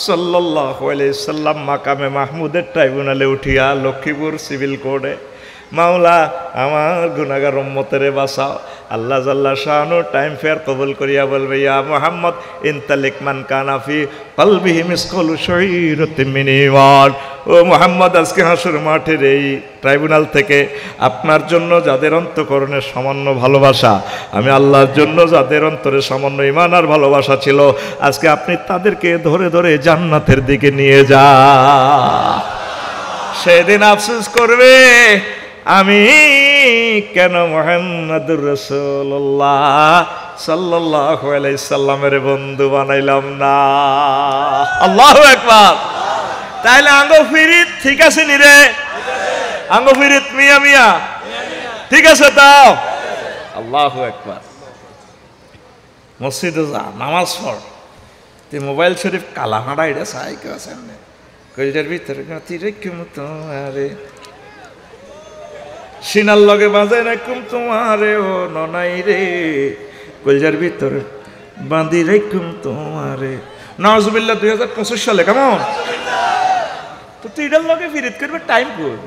A: সাল্লাল্লাহু আলাইহি সাল্লাম মাকামে মাহমুদের ট্রাইব্যুনালে উঠিয়া লক্ষ্মীপুর সিভিল কোর্টে মাওলা আমার গুনাহগার উম্মতেরে বাঁচাও আল্লাহ জাল্লা শানু টাইম ফেয়ার কবুল করিয়া বলবে ইয়া মুহাম্মদ ইনতালিক মান কানা ফি কলবিহি মিসকালু শাইরাতিন মিন ঈমান ও মুহাম্মদ আজকে হাসর মাঠের এই ট্রাইব্যুনাল থেকে আপনার জন্য যাদের অন্তঃকরণে সামান্য ভালোবাসা আমি আল্লাহর জন্য যাদের অন্তরে সামান্য ঈমান আর ভালোবাসা ছিল আজকে আপনি তাদেরকে ধরে ধরে জান্নাতের দিকে নিয়ে যান সেদিন আফসোস করবে আমি কেন মুহাম্মাদুর রাসূলুল্লাহ সাল্লাল্লাহু আলাইহি সাল্লামের বন্ধু বানাইলাম না আল্লাহু আকবার তাইলে আঙ্গ ফিরিত ঠিক আছে নি রে আঙ্গ ফিরিত মিয়া মিয়া ঠিক আছে তাও আল্লাহু আকবার মসজিদে যা নামাজ পড় তুই মোবাইল শরীফ কালা হাঁড়া এটা চাই কেউ আছে কইটার ভিতরে রেখে মতো আরে সিনার লগে বাজায় রাখুম তোমারে ও ননাই রে কলজার ভিতরে বাঁধি রাখুম তোমারে নাউজুবিল্লাহ 2025 সালে কেমন তো তুই এটার লগে ফিরিত করবে টাইম কর